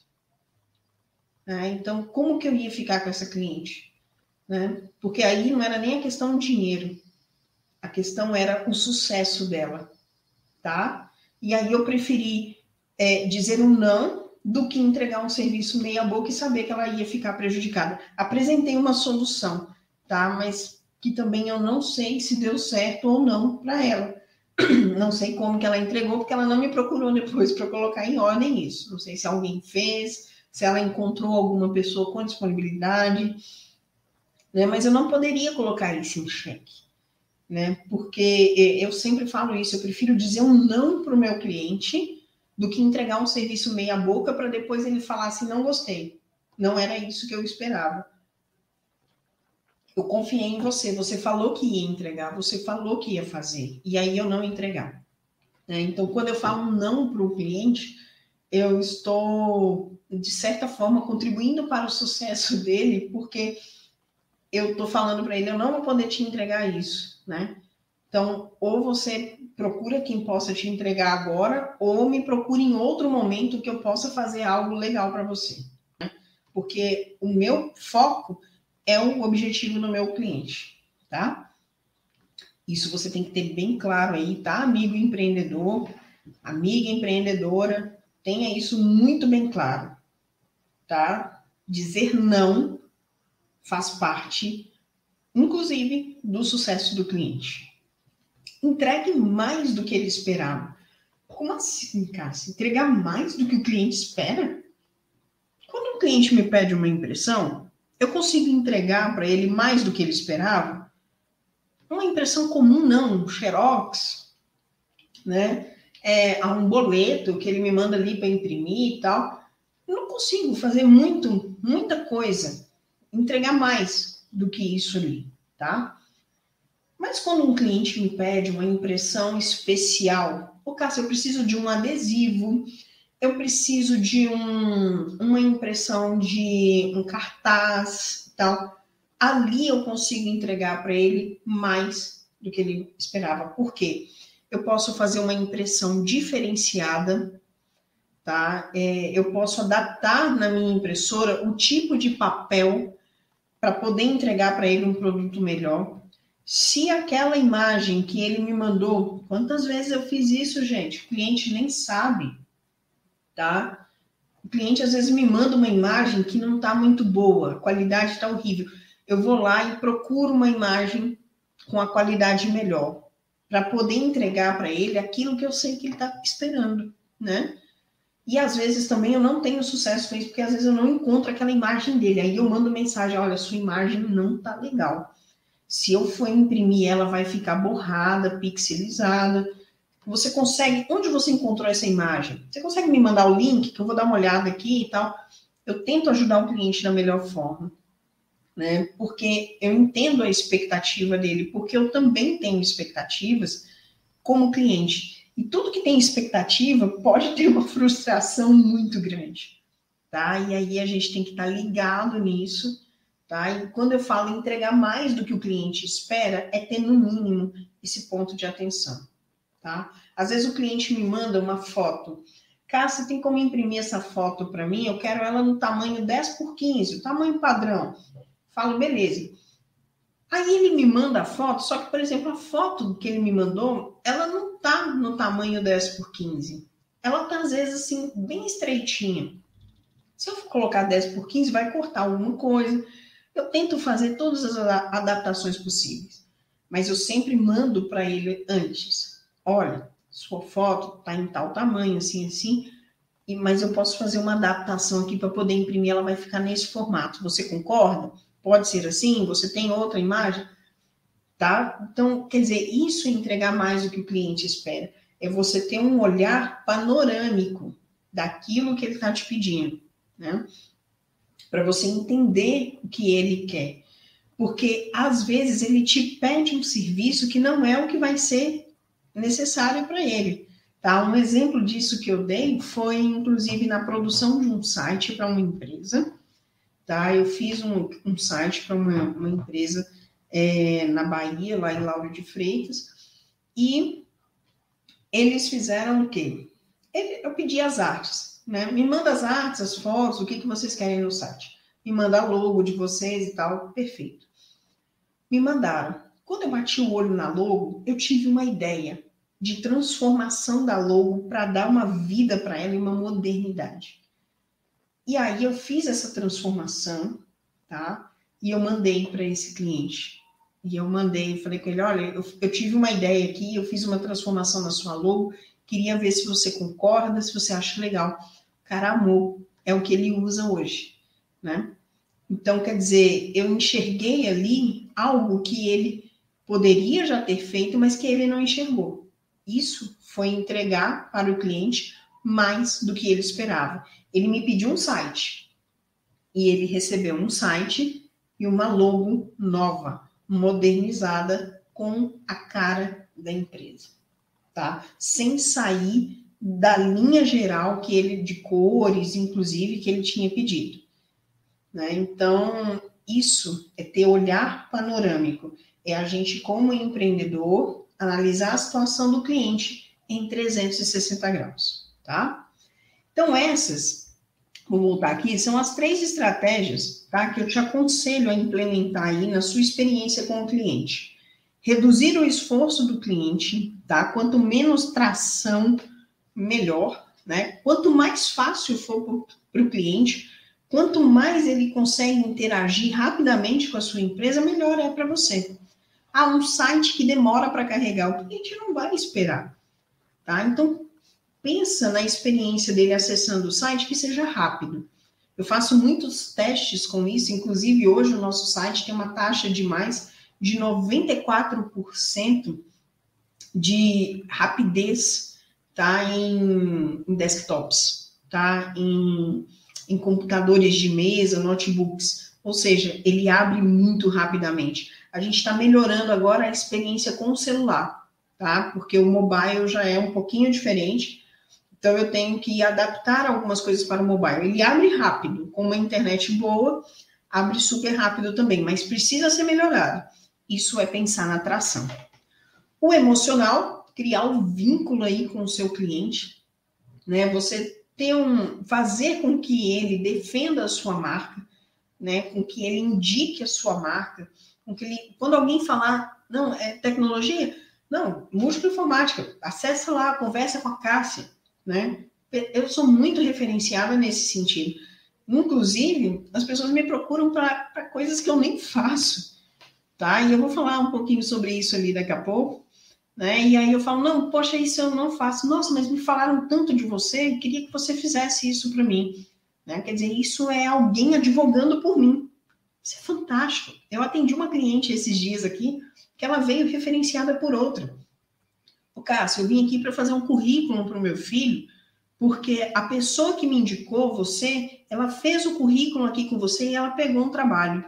Então, como que eu ia ficar com essa cliente? Né? Porque aí não era nem a questão do dinheiro, a questão era o sucesso dela, tá? E aí eu preferi dizer um não do que entregar um serviço meia boca e saber que ela ia ficar prejudicada. Apresentei uma solução, tá? Mas que também eu não sei se deu certo ou não para ela. Não sei como que ela entregou, porque ela não me procurou depois para colocar em ordem isso. Não sei se alguém fez, se ela encontrou alguma pessoa com disponibilidade, né? Mas eu não poderia colocar isso em xeque, né? Porque eu sempre falo isso: eu prefiro dizer um não para o meu cliente do que entregar um serviço meia boca para depois ele falar assim: não gostei, não era isso que eu esperava. Eu confiei em você, você falou que ia entregar, você falou que ia fazer, e aí eu não entregar, né? Então, quando eu falo um não para o cliente, eu estou, de certa forma, contribuindo para o sucesso dele, porque eu estou falando para ele: eu não vou poder te entregar isso, né? Então, ou você procura quem possa te entregar agora, ou me procure em outro momento que eu possa fazer algo legal para você, né? Porque o meu foco é o objetivo do meu cliente, tá? Isso você tem que ter bem claro aí, tá, amigo empreendedor, amiga empreendedora, tenha isso muito bem claro, tá? Dizer não faz parte, inclusive, do sucesso do cliente. Entregue mais do que ele esperava. como assim, cara? Se entregar mais do que o cliente espera? Quando o cliente me pede uma impressão, eu consigo entregar para ele mais do que ele esperava? Uma impressão comum, não, um xerox, né? Um boleto que ele me manda ali para imprimir e tal. Eu não consigo fazer muita coisa, entregar mais do que isso ali, tá? Mas quando um cliente me pede uma impressão especial, Cássio, eu preciso de um adesivo, eu preciso de uma impressão de um cartaz e tal, ali eu consigo entregar para ele mais do que ele esperava. Por quê? Eu posso fazer uma impressão diferenciada, tá? Eu posso adaptar na minha impressora o tipo de papel para poder entregar para ele um produto melhor. Se aquela imagem que ele me mandou, quantas vezes eu fiz isso, gente? O cliente nem sabe, tá? O cliente às vezes me manda uma imagem que não está muito boa, a qualidade está horrível. Eu vou lá e procuro uma imagem com a qualidade melhor, para poder entregar para ele aquilo que eu sei que ele está esperando, né? E às vezes também eu não tenho sucesso com isso, porque às vezes eu não encontro aquela imagem dele. Aí eu mando mensagem, olha, sua imagem não tá legal. Se eu for imprimir, ela vai ficar borrada, pixelizada. Você consegue, onde você encontrou essa imagem? Você consegue me mandar o link, que eu vou dar uma olhada aqui e tal? Eu tento ajudar o cliente da melhor forma, né? Porque eu entendo a expectativa dele, porque eu também tenho expectativas como cliente. E tudo que tem expectativa pode ter uma frustração muito grande, tá? E aí a gente tem que estar ligado nisso, tá? E quando eu falo entregar mais do que o cliente espera, é ter no mínimo esse ponto de atenção, tá? Às vezes o cliente me manda uma foto. Cássia, tem como imprimir essa foto para mim? Eu quero ela no tamanho 10x15, o tamanho padrão. Falo, beleza. Aí ele me manda a foto, só que, por exemplo, a foto que ele me mandou, ela não tá no tamanho 10x15. Ela tá, às vezes, assim, bem estreitinha. Se eu for colocar 10x15, vai cortar alguma coisa. Eu tento fazer todas as adaptações possíveis. Mas eu sempre mando para ele antes. Olha, sua foto tá em tal tamanho, assim, assim. Mas eu posso fazer uma adaptação aqui para poder imprimir, ela vai ficar nesse formato. Você concorda? Pode ser assim? Você tem outra imagem? Tá? Então, quer dizer, isso é entregar mais do que o cliente espera. É você ter um olhar panorâmico daquilo que ele está te pedindo, né? Para você entender o que ele quer. Porque, às vezes, ele te pede um serviço que não é o que vai ser necessário para ele. Tá? Um exemplo disso que eu dei foi, inclusive, na produção de um site para uma empresa. Tá? Eu fiz um site para uma empresa na Bahia, lá em Lauro de Freitas, e eles fizeram o quê? Eu pedi as artes, né? Me manda as artes, as fotos, o que vocês querem no site. Me manda a logo de vocês e tal, perfeito. Me mandaram. Quando eu bati o olho na logo, eu tive uma ideia de transformação da logo para dar uma vida para ela e uma modernidade. E aí eu fiz essa transformação, tá? E eu mandei para esse cliente. E eu falei com ele, olha, eu tive uma ideia aqui, eu fiz uma transformação na sua logo, queria ver se você concorda, se você acha legal. O cara amou, é o que ele usa hoje, né? Então, quer dizer, eu enxerguei ali algo que ele poderia já ter feito, mas que ele não enxergou. Isso foi entregar para o cliente mais do que ele esperava. Ele me pediu um site e ele recebeu um site e uma logo nova, modernizada, com a cara da empresa, tá? Sem sair da linha geral que ele, de cores, inclusive, que ele tinha pedido. Né? Então, isso é ter olhar panorâmico. É a gente, como empreendedor, analisar a situação do cliente em 360 graus, tá? Então, vou voltar aqui, são as 3 estratégias, tá? Que eu te aconselho a implementar aí na sua experiência com o cliente. Reduzir o esforço do cliente, tá? Quanto menos tração, melhor, né? Quanto mais fácil for para o cliente, quanto mais ele consegue interagir rapidamente com a sua empresa, melhor é para você. Um site que demora para carregar, o cliente não vai esperar, tá? Então, pensa na experiência dele acessando o site que seja rápido. Eu faço muitos testes com isso, inclusive hoje o nosso site tem uma taxa de mais de 94% de rapidez, tá, em desktops, tá, em computadores de mesa, notebooks, ou seja, ele abre muito rapidamente. A gente está melhorando agora a experiência com o celular, tá, porque o mobile já é um pouquinho diferente, então eu tenho que adaptar algumas coisas para o mobile. Ele abre rápido, com uma internet boa, abre super rápido também, mas precisa ser melhorado. Isso é pensar na atração. O emocional, criar um vínculo aí com o seu cliente, né? Você fazer com que ele defenda a sua marca, né? Com que ele indique a sua marca, com que ele, quando alguém falar, não, é tecnologia, não, múltipla informática, acessa lá, conversa com a Cássia, né? Eu sou muito referenciada nesse sentido. Inclusive, as pessoas me procuram para coisas que eu nem faço, tá? E eu vou falar um pouquinho sobre isso ali daqui a pouco, né? E aí eu falo, não, poxa, isso eu não faço. Nossa, mas me falaram tanto de você, eu queria que você fizesse isso para mim, né? Quer dizer, isso é alguém advogando por mim. Isso é fantástico. Eu atendi uma cliente esses dias aqui, que ela veio referenciada por outra. O Cássio, eu vim aqui para fazer um currículo para o meu filho, porque a pessoa que me indicou você, ela fez o currículo aqui com você e ela pegou um trabalho.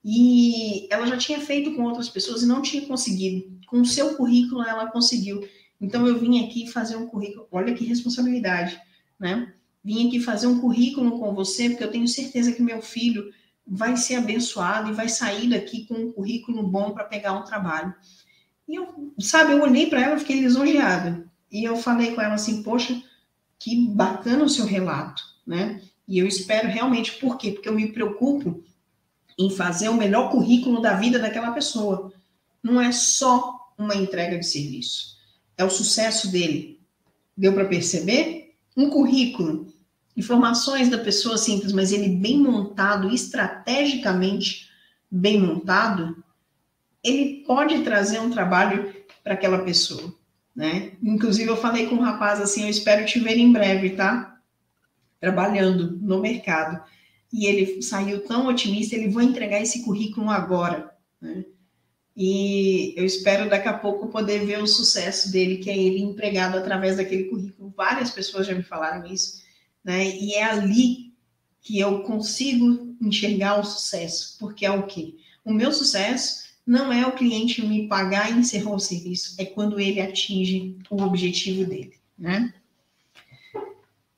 E ela já tinha feito com outras pessoas e não tinha conseguido. Com o seu currículo, ela conseguiu. Então, eu vim aqui fazer um currículo. Olha que responsabilidade, né? Vim aqui fazer um currículo com você, porque eu tenho certeza que meu filho vai ser abençoado e vai sair daqui com um currículo bom para pegar um trabalho. E eu olhei para ela, fiquei lisonjeada. E eu falei com ela assim, poxa, que bacana o seu relato, né? E eu espero realmente, por quê? Porque eu me preocupo em fazer o melhor currículo da vida daquela pessoa. Não é só uma entrega de serviço. É o sucesso dele. Deu para perceber? Um currículo, informações da pessoa simples, mas ele bem montado, estrategicamente bem montado, ele pode trazer um trabalho para aquela pessoa, né? Inclusive, eu falei com um rapaz assim, eu espero te ver em breve, tá? Trabalhando no mercado. E ele saiu tão otimista, ele vai entregar esse currículo agora, né? E eu espero daqui a pouco poder ver o sucesso dele, que é ele empregado através daquele currículo. Várias pessoas já me falaram isso, né? E é ali que eu consigo enxergar o sucesso, porque é o quê? O meu sucesso não é o cliente me pagar e encerrar o serviço, é quando ele atinge o objetivo dele, né?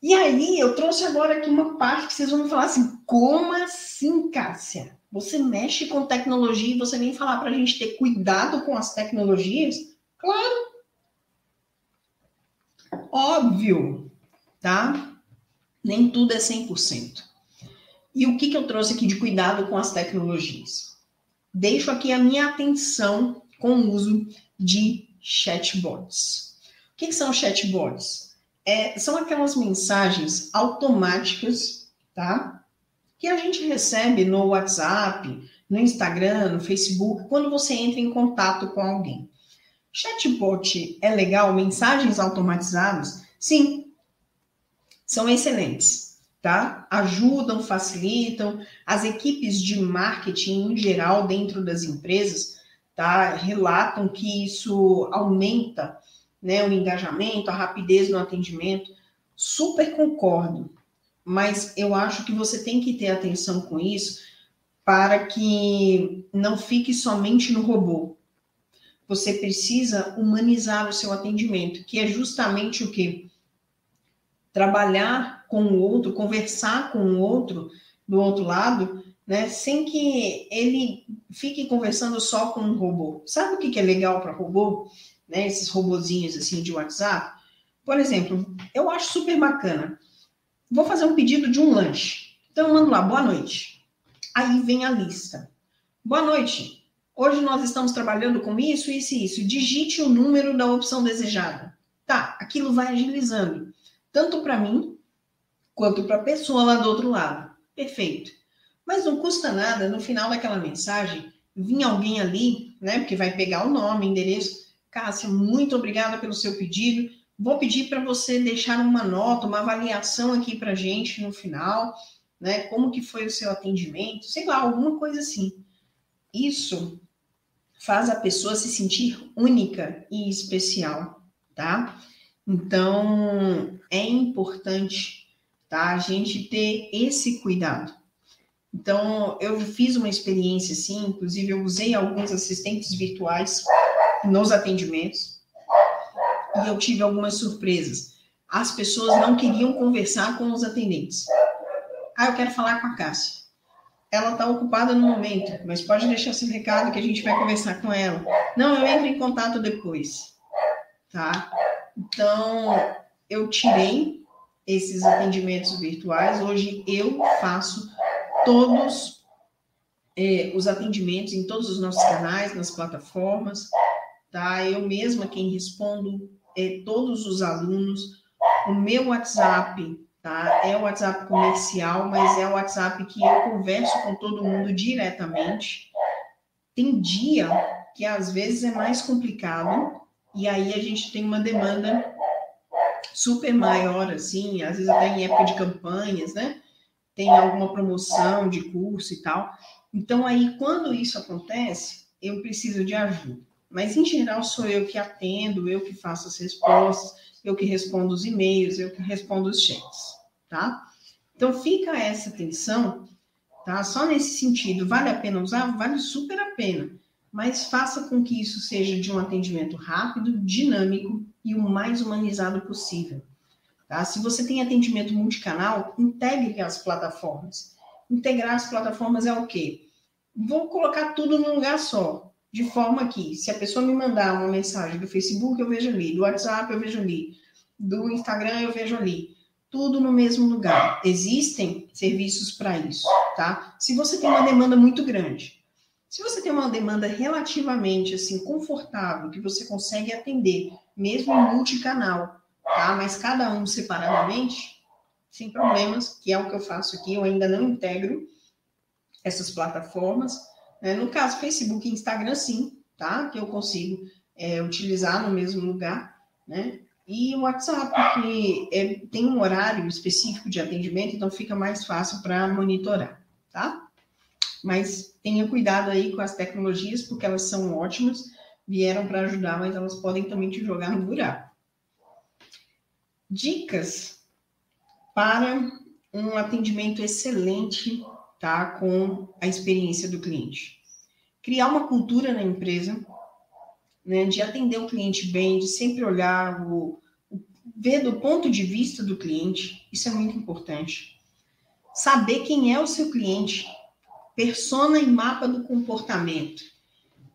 E aí, eu trouxe agora aqui uma parte que vocês vão falar assim, como assim, Cássia? Você mexe com tecnologia e você vem falar para a gente ter cuidado com as tecnologias? Claro, óbvio, tá? Nem tudo é 100%. E o que eu trouxe aqui de cuidado com as tecnologias? Deixo aqui a minha atenção com o uso de chatbots. O que são chatbots? São aquelas mensagens automáticas, tá? Que a gente recebe no WhatsApp, no Instagram, no Facebook, quando você entra em contato com alguém. Chatbot é legal? Mensagens automatizadas? Sim, são excelentes, tá? Ajudam, facilitam. As equipes de marketing, em geral, dentro das empresas, tá? Relatam que isso aumenta, né, o engajamento, a rapidez no atendimento. Super concordo. Mas eu acho que você tem que ter atenção com isso para que não fique somente no robô. Você precisa humanizar o seu atendimento, que é justamente o quê? Trabalhar com o outro, conversar com o outro do outro lado, né, sem que ele fique conversando só com um robô. Sabe o que é legal para robô? Né, esses robozinhos assim de WhatsApp? Por exemplo, eu acho super bacana. Vou fazer um pedido de um lanche. Então, eu mando lá, boa noite. Aí vem a lista. Boa noite. Hoje nós estamos trabalhando com isso, isso e isso. Digite o número da opção desejada. Tá, aquilo vai agilizando. Tanto para mim, quanto para a pessoa lá do outro lado. Perfeito. Mas não custa nada, no final daquela mensagem, vir alguém ali, né? Porque vai pegar o nome, endereço. Cássia, muito obrigada pelo seu pedido. vou pedir para você deixar uma nota, uma avaliação aqui para a gente no final, né? Como que foi o seu atendimento, sei lá, alguma coisa assim. Isso faz a pessoa se sentir única e especial, tá? Então, é importante, tá? A gente ter esse cuidado. Então, eu fiz uma experiência assim, inclusive eu usei alguns assistentes virtuais nos atendimentos e eu tive algumas surpresas. As pessoas não queriam conversar com os atendentes. Ah, eu quero falar com a Cássia. Ela está ocupada no momento, mas pode deixar seu recado que a gente vai conversar com ela. Não, eu entro em contato depois, tá? Então, eu tirei esses atendimentos virtuais. Hoje eu faço todos os atendimentos em todos os nossos canais, nas plataformas, tá? Eu mesma quem respondo todos os alunos. O meu WhatsApp, tá? É o WhatsApp comercial, mas é o WhatsApp que eu converso com todo mundo diretamente. Tem dia que às vezes é mais complicado e aí a gente tem uma demanda super maior, assim, às vezes até em época de campanhas, né? Tem alguma promoção de curso e tal. Então, aí, quando isso acontece, eu preciso de ajuda. Mas, em geral, sou eu que atendo, eu que faço as respostas, eu que respondo os e-mails, eu que respondo os chats, tá? Então, fica essa atenção, tá? Só nesse sentido, vale a pena usar? Vale super a pena. Mas faça com que isso seja de um atendimento rápido, dinâmico e o mais humanizado possível. Tá? Se você tem atendimento multicanal, integre as plataformas. Integrar as plataformas é o quê? Vou colocar tudo num lugar só, de forma que, se a pessoa me mandar uma mensagem do Facebook, eu vejo ali, do WhatsApp, eu vejo ali, do Instagram, eu vejo ali, tudo no mesmo lugar. Existem serviços para isso, tá? Se você tem uma demanda muito grande, se você tem uma demanda relativamente assim confortável, que você consegue atender, mesmo em multicanal, tá? Mas cada um separadamente, sem problemas, que é o que eu faço aqui, eu ainda não integro essas plataformas. No caso, Facebook e Instagram, sim, tá? Que eu consigo utilizar no mesmo lugar, né? E o WhatsApp, que tem um horário específico de atendimento, então fica mais fácil para monitorar, tá? Mas tenha cuidado aí com as tecnologias, porque elas são ótimas, vieram para ajudar, mas elas podem também te jogar no buraco. Dicas para um atendimento excelente, tá, com a experiência do cliente. Criar uma cultura na empresa, né, de atender o cliente bem, de sempre olhar, ver do ponto de vista do cliente, isso é muito importante. Saber quem é o seu cliente, persona e mapa do comportamento.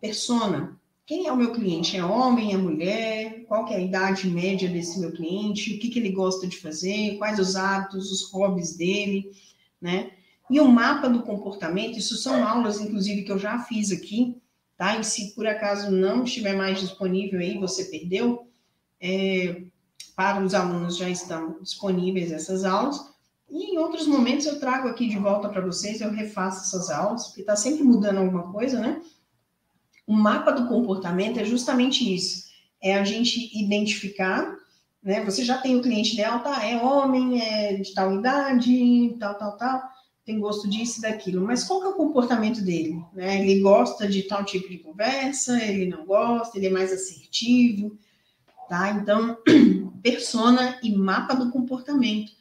Persona, quem é o meu cliente? É homem, é mulher? Qual que é a idade média desse meu cliente? O que ele gosta de fazer? Quais os hábitos, os hobbies dele, né? E o mapa do comportamento, isso são aulas, inclusive, que eu já fiz aqui, tá? E se por acaso não estiver mais disponível aí, você perdeu, para os alunos já estão disponíveis essas aulas. E em outros momentos eu trago aqui de volta para vocês, eu refaço essas aulas, porque está sempre mudando alguma coisa, né? O mapa do comportamento é justamente isso. É a gente identificar, né? Você já tem o cliente ideal, tá? É homem, é de tal idade, tal. Tem gosto disso e daquilo. Mas qual que é o comportamento dele? Né? Ele gosta de tal tipo de conversa, ele não gosta, ele é mais assertivo, tá? Então, persona e mapa do comportamento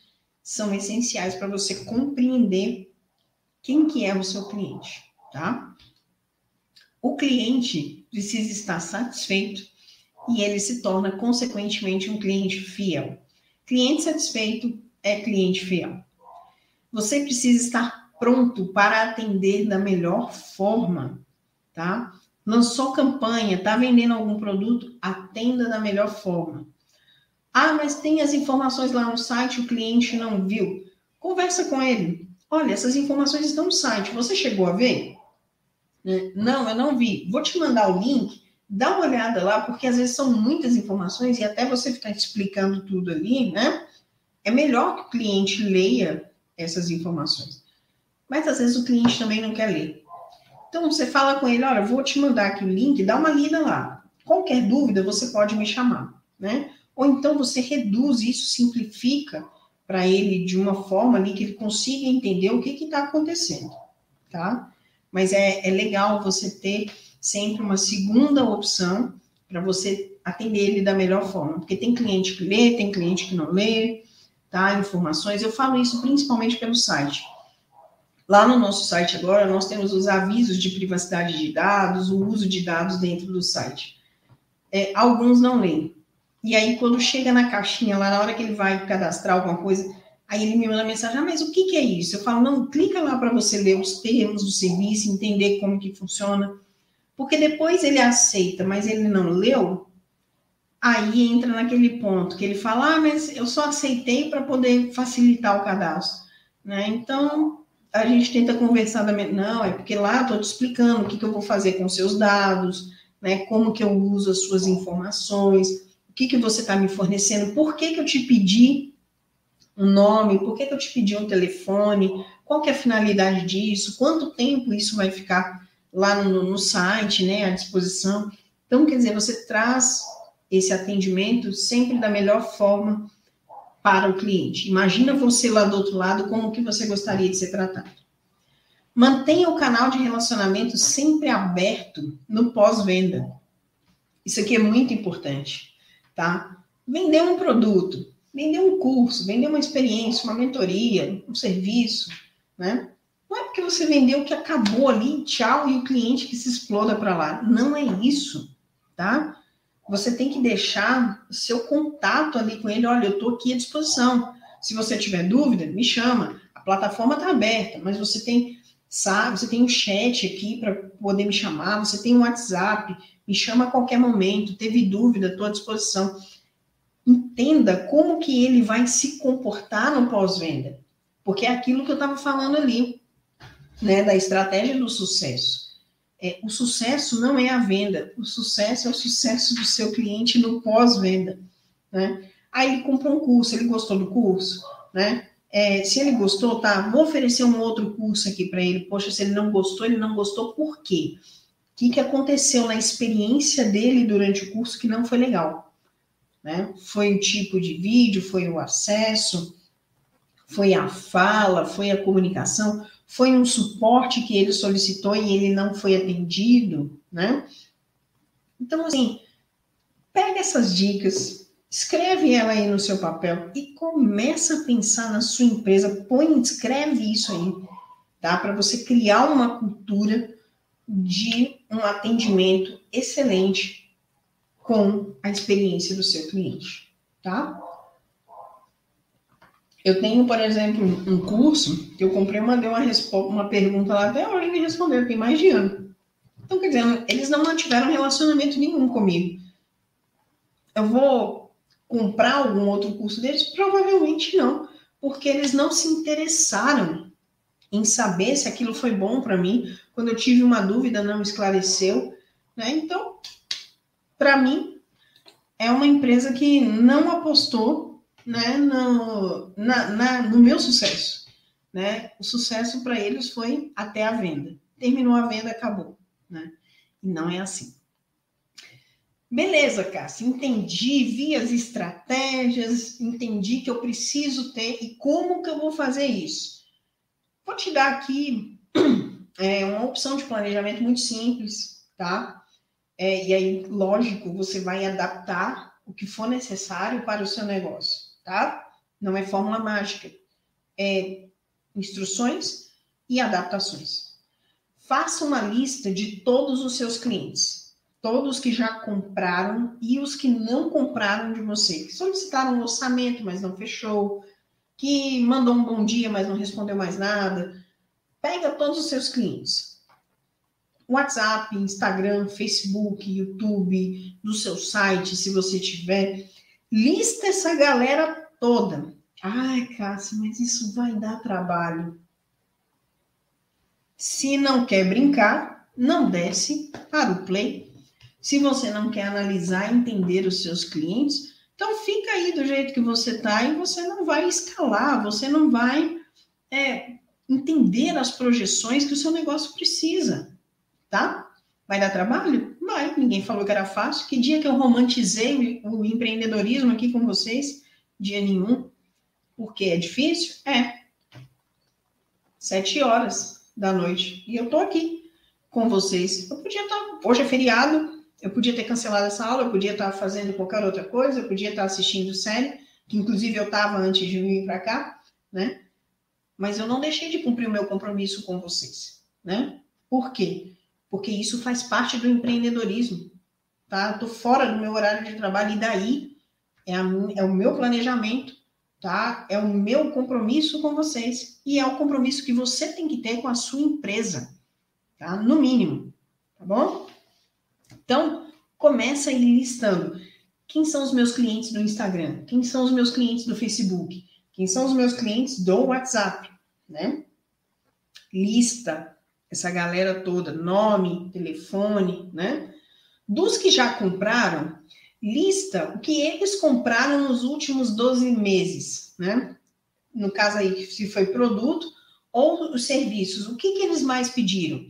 são essenciais para você compreender quem que é o seu cliente, tá? O cliente precisa estar satisfeito e ele se torna, consequentemente, um cliente fiel. Cliente satisfeito é cliente fiel. Você precisa estar pronto para atender da melhor forma, tá? Lançou campanha, está vendendo algum produto, atenda da melhor forma. Ah, mas tem as informações lá no site, o cliente não viu. Conversa com ele. Olha, essas informações estão no site, você chegou a ver? Não, eu não vi. Vou te mandar o link, dá uma olhada lá, porque às vezes são muitas informações e até você ficar explicando tudo ali, né? É melhor que o cliente leia essas informações. Mas às vezes o cliente também não quer ler. Então você fala com ele, olha, vou te mandar aqui o link, dá uma lida lá. Qualquer dúvida você pode me chamar, né? ou então você reduz isso, simplifica para ele de uma forma ali que ele consiga entender o que está acontecendo, tá? Mas é legal você ter sempre uma segunda opção para você atender ele da melhor forma, porque tem cliente que lê, tem cliente que não lê, tá? Informações, eu falo isso principalmente pelo site. Lá no nosso site agora, nós temos os avisos de privacidade de dados, o uso de dados dentro do site. Alguns não leem. E aí, quando chega na caixinha, lá na hora que ele vai cadastrar alguma coisa, aí ele me manda mensagem, mas o que é isso? Eu falo, não, clica lá para você ler os termos do serviço, entender como que funciona. Porque depois ele aceita, mas ele não leu, aí entra naquele ponto que ele fala, mas eu só aceitei para poder facilitar o cadastro. Né? Então, a gente tenta conversar não, é porque lá eu estou te explicando o que eu vou fazer com os seus dados, né? Como que eu uso as suas informações, o que você está me fornecendo, por que eu te pedi um nome, por que eu te pedi um telefone, qual que é a finalidade disso, quanto tempo isso vai ficar lá no site, né, à disposição. Então, quer dizer, você traz esse atendimento sempre da melhor forma para o cliente. Imagina você lá do outro lado, como que você gostaria de ser tratado. Mantenha o canal de relacionamento sempre aberto no pós-venda. Isso aqui é muito importante, tá? Vender um produto, vender um curso, vender uma experiência, uma mentoria, um serviço, né? Não é porque você vendeu que acabou ali, tchau, e o cliente que se exploda para lá. Não é isso, tá? Você tem que deixar o seu contato ali com ele. Olha, eu estou aqui à disposição. Se você tiver dúvida, me chama. A plataforma está aberta, mas você tem, sabe, você tem um chat aqui para poder me chamar, você tem um WhatsApp, me chama a qualquer momento. Teve dúvida, estou à disposição. Entenda como que ele vai se comportar no pós-venda. Porque é aquilo que eu estava falando ali, né, da estratégia do sucesso. O sucesso não é a venda, o sucesso é o sucesso do seu cliente no pós-venda, né? Aí ele comprou um curso, ele gostou do curso, né? Se ele gostou, tá, vou oferecer um outro curso aqui para ele. Poxa, se ele não gostou, por quê? O que aconteceu na experiência dele durante o curso que não foi legal, né? Foi o tipo de vídeo, foi o acesso, foi a fala, foi a comunicação, foi um suporte que ele solicitou e ele não foi atendido, né? Então, assim, pega essas dicas, escreve ela aí no seu papel e começa a pensar na sua empresa, escreve isso aí, tá? Para você criar uma cultura de um atendimento excelente com a experiência do seu cliente, tá? Eu tenho, por exemplo, um curso que eu comprei, mandei uma pergunta lá, até hoje me responderam, tem mais de ano. Então, quer dizer, eles não mantiveram relacionamento nenhum comigo. Eu vou comprar algum outro curso deles? Provavelmente não, porque eles não se interessaram em saber se aquilo foi bom para mim. Quando eu tive uma dúvida, não esclareceu, né? Então, para mim, é uma empresa que não apostou, né, no meu sucesso, né? O sucesso para eles foi até a venda. Terminou a venda, acabou, né? E não é assim. Beleza, Cássia, entendi, vi as estratégias, entendi que eu preciso ter e como que eu vou fazer isso. Vou te dar aqui uma opção de planejamento muito simples, tá? E aí, lógico, você vai adaptar o que for necessário para o seu negócio, tá? Não é fórmula mágica. É instruções e adaptações. Faça uma lista de todos os seus clientes. Todos que já compraram e os que não compraram de você. Que solicitaram um orçamento, mas não fechou. Que mandou um bom dia, mas não respondeu mais nada. Pega todos os seus clientes. WhatsApp, Instagram, Facebook, YouTube, do seu site, se você tiver. Lista essa galera toda. Ai, Cássia, mas isso vai dar trabalho. Se não quer brincar, não desce para o play. Se você não quer analisar e entender os seus clientes, então fica aí do jeito que você está e você não vai escalar, você não vai entender as projeções que o seu negócio precisa, tá? Vai dar trabalho? Vai. Ninguém falou que era fácil. Que dia que eu romantizei o empreendedorismo aqui com vocês? Dia nenhum. Porque é difícil? 7 horas da noite. E eu tô aqui com vocês. Eu podia estar... Hoje é feriado. Eu podia ter cancelado essa aula. Eu podia estar fazendo qualquer outra coisa. Eu podia estar assistindo série. Que inclusive eu estava antes de vir para cá, né? Mas eu não deixei de cumprir o meu compromisso com vocês, né? Por quê? Porque isso faz parte do empreendedorismo, tá? Eu tô fora do meu horário de trabalho e daí é o meu planejamento, tá? É o meu compromisso com vocês e é o compromisso que você tem que ter com a sua empresa, tá? No mínimo, tá bom? Então, começa aí listando quem são os meus clientes do Instagram, quem são os meus clientes do Facebook, quem são os meus clientes do WhatsApp, né? Lista essa galera toda, nome, telefone, né? Dos que já compraram, lista o que eles compraram nos últimos 12 meses, né? No caso aí, se foi produto ou os serviços, o que eles mais pediram?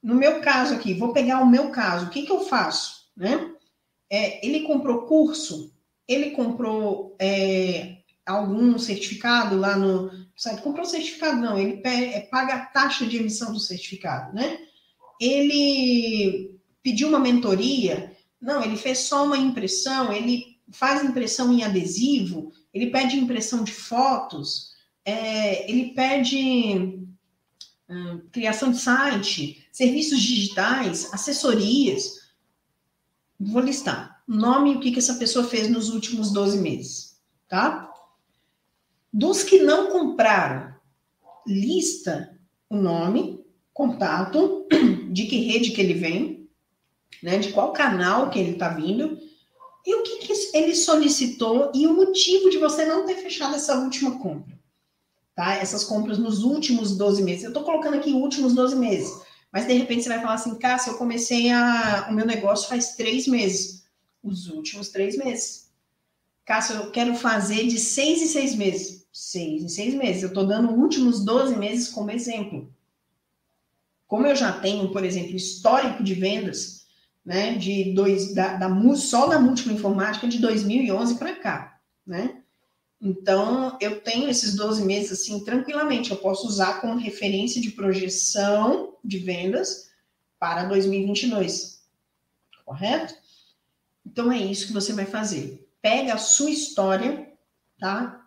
No meu caso aqui, vou pegar o meu caso, o que eu faço, né? Ele comprou curso, ele comprou algum certificado lá no site, comprou certificado não, ele paga a taxa de emissão do certificado, né? Ele pediu uma mentoria, não, ele fez só uma impressão, ele faz impressão em adesivo, ele pede impressão de fotos, ele pede criação de site, serviços digitais, assessorias. Vou listar nome e o que essa pessoa fez nos últimos 12 meses, tá? Dos que não compraram, lista o nome, contato, de que rede que ele vem, né? De qual canal que ele está vindo e o que ele solicitou e o motivo de você não ter fechado essa última compra, tá? Essas compras nos últimos 12 meses. Eu estou colocando aqui últimos 12 meses. Mas, de repente, você vai falar assim, Cássia, eu comecei o meu negócio faz 3 meses. Os últimos 3 meses. Cássia, eu quero fazer de 6 em 6 meses. 6 em 6 meses. Eu estou dando últimos 12 meses como exemplo. Como eu já tenho, por exemplo, histórico de vendas, né, só da múltipla informática de 2011 para cá, né? Então, eu tenho esses 12 meses, assim, tranquilamente. Eu posso usar como referência de projeção de vendas para 2022. Correto? Então, é isso que você vai fazer. Pega a sua história, tá?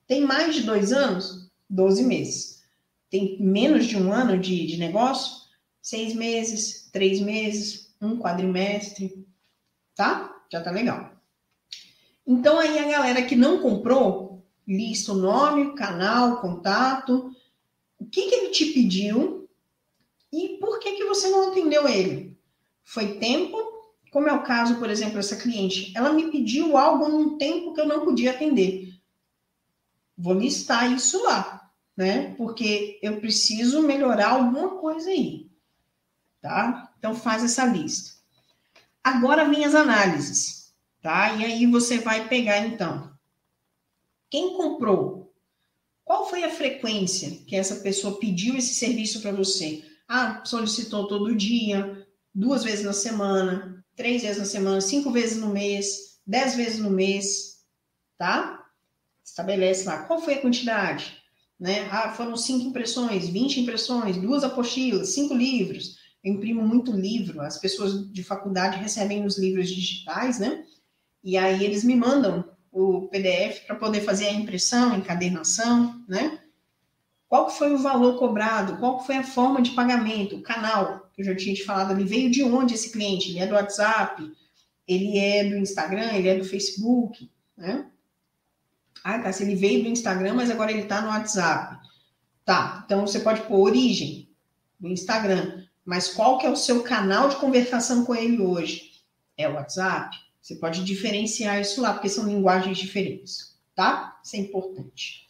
Tem mais de 2 anos? 12 meses. Tem menos de 1 ano de negócio? 6 meses, 3 meses, 1 quadrimestre, tá? Já tá legal. Então, aí a galera que não comprou, lista o nome, canal, contato, o que ele te pediu e por que você não atendeu ele. Foi tempo, como é o caso, por exemplo, essa cliente, ela me pediu algo num tempo que eu não podia atender. Vou listar isso lá, né? Porque eu preciso melhorar alguma coisa aí, tá? Então, faz essa lista. Agora vem as análises. Tá? E aí você vai pegar, então, quem comprou? Qual foi a frequência que essa pessoa pediu esse serviço para você? Ah, solicitou todo dia, 2 vezes na semana, 3 vezes na semana, 5 vezes no mês, 10 vezes no mês, tá? Estabelece lá. Qual foi a quantidade? Né? Ah, foram 5 impressões, 20 impressões, 2 apostilas, 5 livros. Eu imprimo muito livro, as pessoas de faculdade recebem os livros digitais, né? E aí eles me mandam o PDF para poder fazer a impressão, encadernação, né? Qual foi o valor cobrado? Qual foi a forma de pagamento? O canal, que eu já tinha te falado ali, veio de onde esse cliente? Ele é do WhatsApp, ele é do Instagram, ele é do Facebook, né? Ah, Cássia, ele veio do Instagram, mas agora ele está no WhatsApp. Tá, então você pode pôr origem do Instagram, mas qual que é o seu canal de conversação com ele hoje? É o WhatsApp? Você pode diferenciar isso lá, porque são linguagens diferentes, tá? Isso é importante.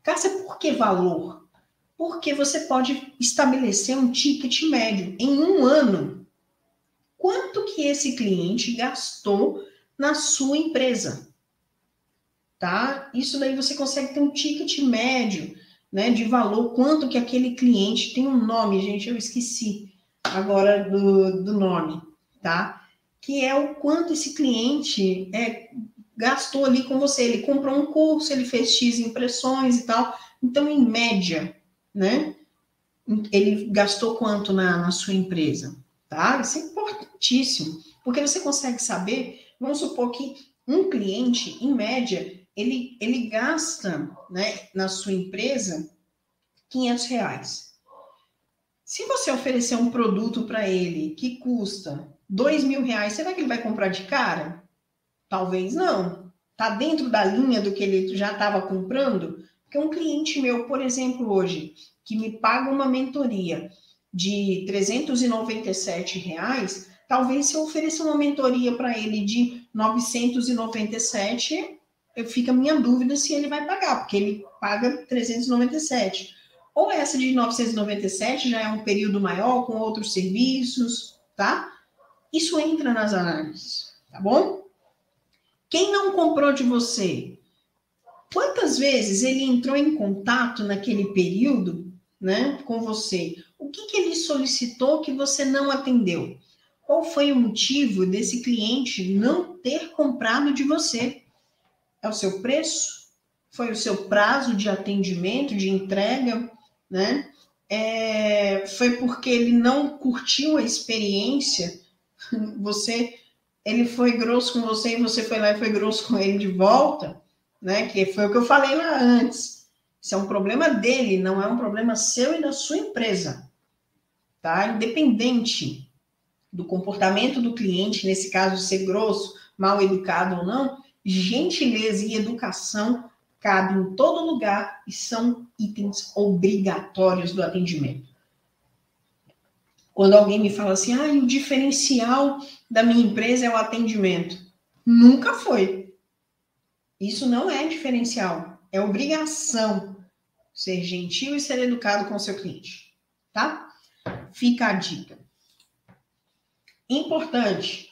Cássia, por que valor? Porque você pode estabelecer um ticket médio. Em 1 ano, quanto que esse cliente gastou na sua empresa? Tá? Isso daí você consegue ter um ticket médio, né, de valor, quanto que aquele cliente tem um nome, gente, eu esqueci. agora do nome, tá? Que é o quanto esse cliente gastou ali com você. Ele comprou um curso, ele fez X impressões e tal. Então, em média, né? Ele gastou quanto na sua empresa, tá? Isso é importantíssimo, porque você consegue saber, vamos supor que um cliente, em média, ele gasta, né, na sua empresa R$ 500. Se você oferecer um produto para ele que custa R$ 2.000, será que ele vai comprar de cara? Talvez não. Está dentro da linha do que ele já estava comprando? Porque um cliente meu, por exemplo, hoje, que me paga uma mentoria de R$ 397, talvez se eu oferecer uma mentoria para ele de 997, fica a minha dúvida se ele vai pagar, porque ele paga 397. Ou essa de 997 já é um período maior, com outros serviços, tá? Isso entra nas análises, tá bom? Quem não comprou de você? Quantas vezes ele entrou em contato naquele período, né, com você? O que ele solicitou que você não atendeu? Qual foi o motivo desse cliente não ter comprado de você? É o seu preço? Foi o seu prazo de atendimento, de entrega, né? Foi porque ele não curtiu a experiência? Ele foi grosso com você e você foi lá e foi grosso com ele de volta, né? Que foi o que eu falei lá antes. Isso é um problema dele, não é um problema seu e da sua empresa, tá? Independente do comportamento do cliente, nesse caso, ser grosso, mal educado ou não, gentileza e educação cabem em todo lugar e são itens obrigatórios do atendimento. Quando alguém me fala assim, o diferencial da minha empresa é o atendimento. Nunca foi. Isso não é diferencial. É obrigação ser gentil e ser educado com o seu cliente. Tá? Fica a dica. Importante.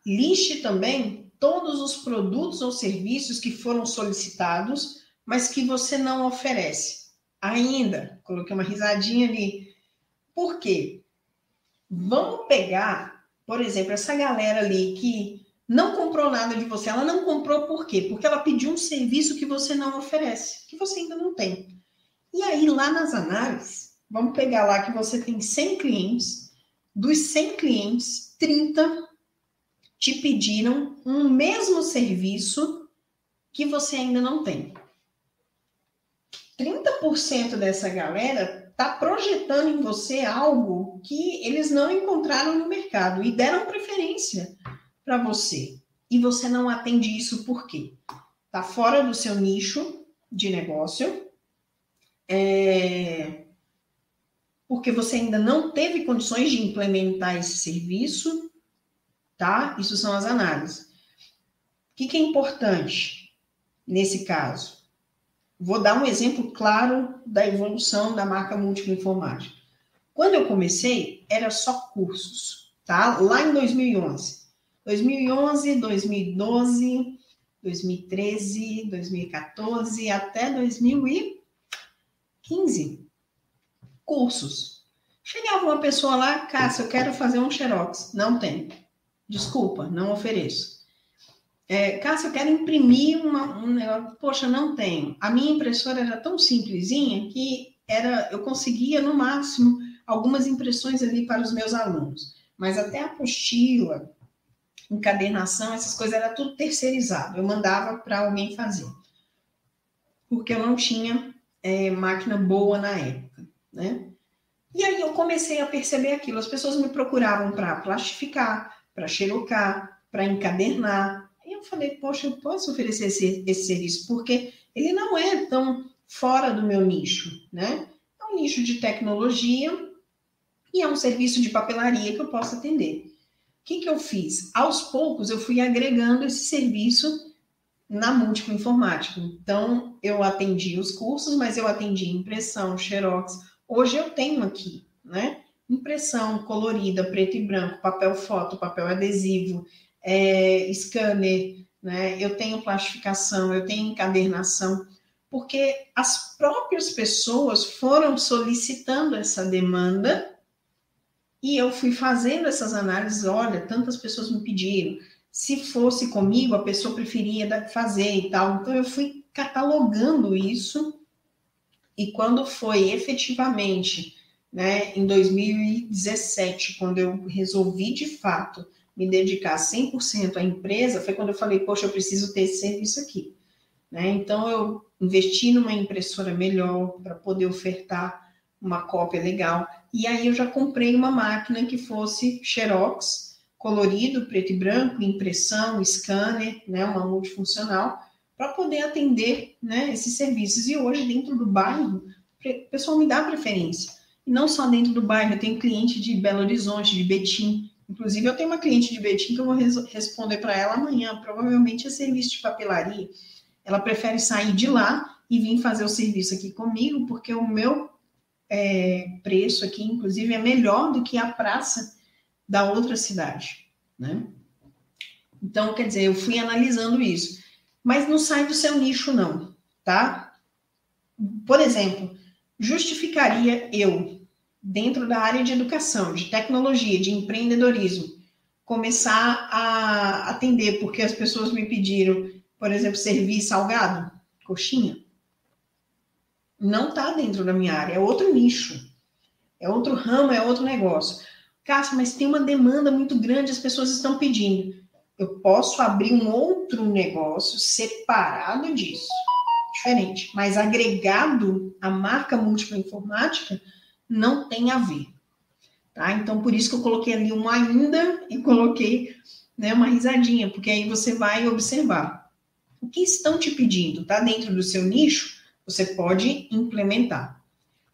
Liste também todos os produtos ou serviços que foram solicitados, mas que você não oferece. Ainda, coloquei uma risadinha ali. Por quê? Vamos pegar, por exemplo, essa galera ali que não comprou nada de você. Ela não comprou por quê? Porque ela pediu um serviço que você não oferece, que você ainda não tem. E aí, lá nas análises, vamos pegar lá que você tem 100 clientes. Dos 100 clientes, 30 te pediram um mesmo serviço que você ainda não tem. 30% dessa galera está projetando em você algo que eles não encontraram no mercado e deram preferência para você. E você não atende isso por quê? Está fora do seu nicho de negócio, porque você ainda não teve condições de implementar esse serviço, tá? Isso são as análises. O que é importante nesse caso? Vou dar um exemplo claro da evolução da marca Múltipla Informática. Quando eu comecei, era só cursos, tá? Lá em 2011. 2011, 2012, 2013, 2014, até 2015. Cursos. Chegava uma pessoa lá, Cássia, eu quero fazer um xerox. Não tem. Desculpa, não ofereço. Cássia, eu quero imprimir um negócio. Poxa, não tenho. A minha impressora era tão simplesinha que eu conseguia, no máximo, algumas impressões ali para os meus alunos. Mas até a apostila, encadernação, essas coisas, era tudo terceirizado. Eu mandava para alguém fazer. Porque eu não tinha máquina boa na época, né? E aí eu comecei a perceber aquilo. As pessoas me procuravam para plastificar, para xerocar, para encadernar. E eu falei, poxa, eu posso oferecer esse serviço, porque ele não é tão fora do meu nicho, né? É um nicho de tecnologia e é um serviço de papelaria que eu posso atender. O que eu fiz? Aos poucos, eu fui agregando esse serviço na Múltipla Informática. Então, eu atendi os cursos, mas eu atendi impressão, xerox. Hoje eu tenho aqui, né? Impressão colorida, preto e branco, papel foto, papel adesivo, scanner, né? Eu tenho plastificação, eu tenho encadernação, porque as próprias pessoas foram solicitando essa demanda E eu fui fazendo essas análises, olha, tantas pessoas me pediram. Se fosse comigo, a pessoa preferia fazer e tal. Então, eu fui catalogando isso. E quando foi efetivamente, né, em 2017, quando eu resolvi, de fato, me dedicar 100% à empresa, foi quando eu falei, poxa, eu preciso ter esse serviço aqui. Né? Então, eu investi numa impressora melhor para poder ofertar uma cópia legal. E aí eu já comprei uma máquina que fosse Xerox, colorido, preto e branco, impressão, scanner, né, uma multifuncional, para poder atender, né, esses serviços. E hoje, dentro do bairro, o pessoal me dá preferência. E não só dentro do bairro, eu tenho cliente de Belo Horizonte, de Betim. Inclusive, eu tenho uma cliente de Betim que eu vou responder para ela amanhã. Provavelmente é serviço de papelaria. Ela prefere sair de lá e vir fazer o serviço aqui comigo, porque o meu preço aqui, inclusive, é melhor do que a praça da outra cidade, né? Então, quer dizer, eu fui analisando isso. Mas não sai do seu nicho, não, tá? Por exemplo, justificaria eu, dentro da área de educação, de tecnologia, de empreendedorismo, começar a atender, porque as pessoas me pediram, por exemplo, servir salgado, coxinha? Não está dentro da minha área, é outro nicho, é outro ramo, é outro negócio. Cássia, mas tem uma demanda muito grande, as pessoas estão pedindo. Eu posso abrir um outro negócio separado disso, diferente, mas agregado à marca múltipla informática não tem a ver. Tá? Então, por isso que eu coloquei ali um ainda e coloquei, né, uma risadinha, porque aí você vai observar. O que estão te pedindo? Está dentro do seu nicho? Você pode implementar.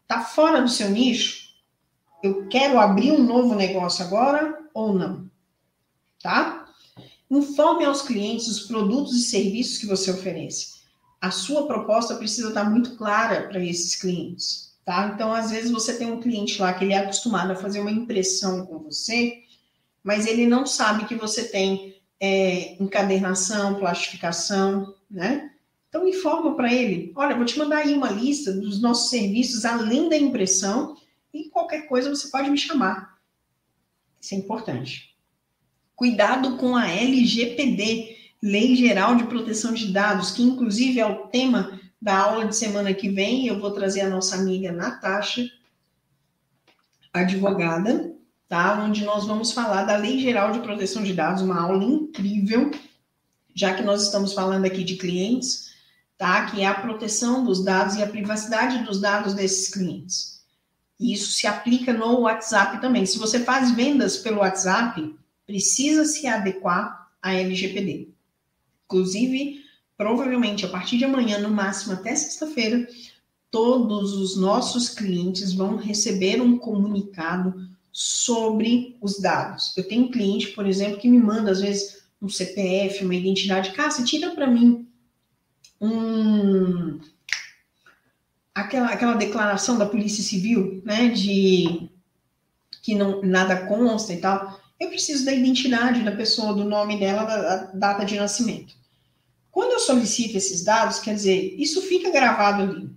Está fora do seu nicho? Eu quero abrir um novo negócio agora ou não? Tá? Informe aos clientes os produtos e serviços que você oferece. A sua proposta precisa estar muito clara para esses clientes. Tá? Então, às vezes, você tem um cliente lá que ele é acostumado a fazer uma impressão com você, mas ele não sabe que você tem encadernação, plastificação, né? Então, informa para ele, olha, vou te mandar aí uma lista dos nossos serviços, além da impressão, e qualquer coisa você pode me chamar. Isso é importante. Cuidado com a LGPD, Lei Geral de Proteção de Dados, que inclusive é o tema da aula de semana que vem. Eu vou trazer a nossa amiga Natasha, advogada, tá? Onde nós vamos falar da Lei Geral de Proteção de Dados, uma aula incrível, já que nós estamos falando aqui de clientes, tá? Que é a proteção dos dados e a privacidade dos dados desses clientes. E isso se aplica no WhatsApp também. Se você faz vendas pelo WhatsApp, precisa se adequar à LGPD. Inclusive, provavelmente, a partir de amanhã, no máximo até sexta-feira, todos os nossos clientes vão receber um comunicado sobre os dados. Eu tenho um cliente, por exemplo, que me manda, às vezes, um CPF, uma identidade. Cássia, tira para mim aquela declaração da Polícia Civil, né, de que não, nada consta e tal. Eu preciso da identidade da pessoa, do nome dela, da data de nascimento. Quando eu solicito esses dados, quer dizer, isso fica gravado ali.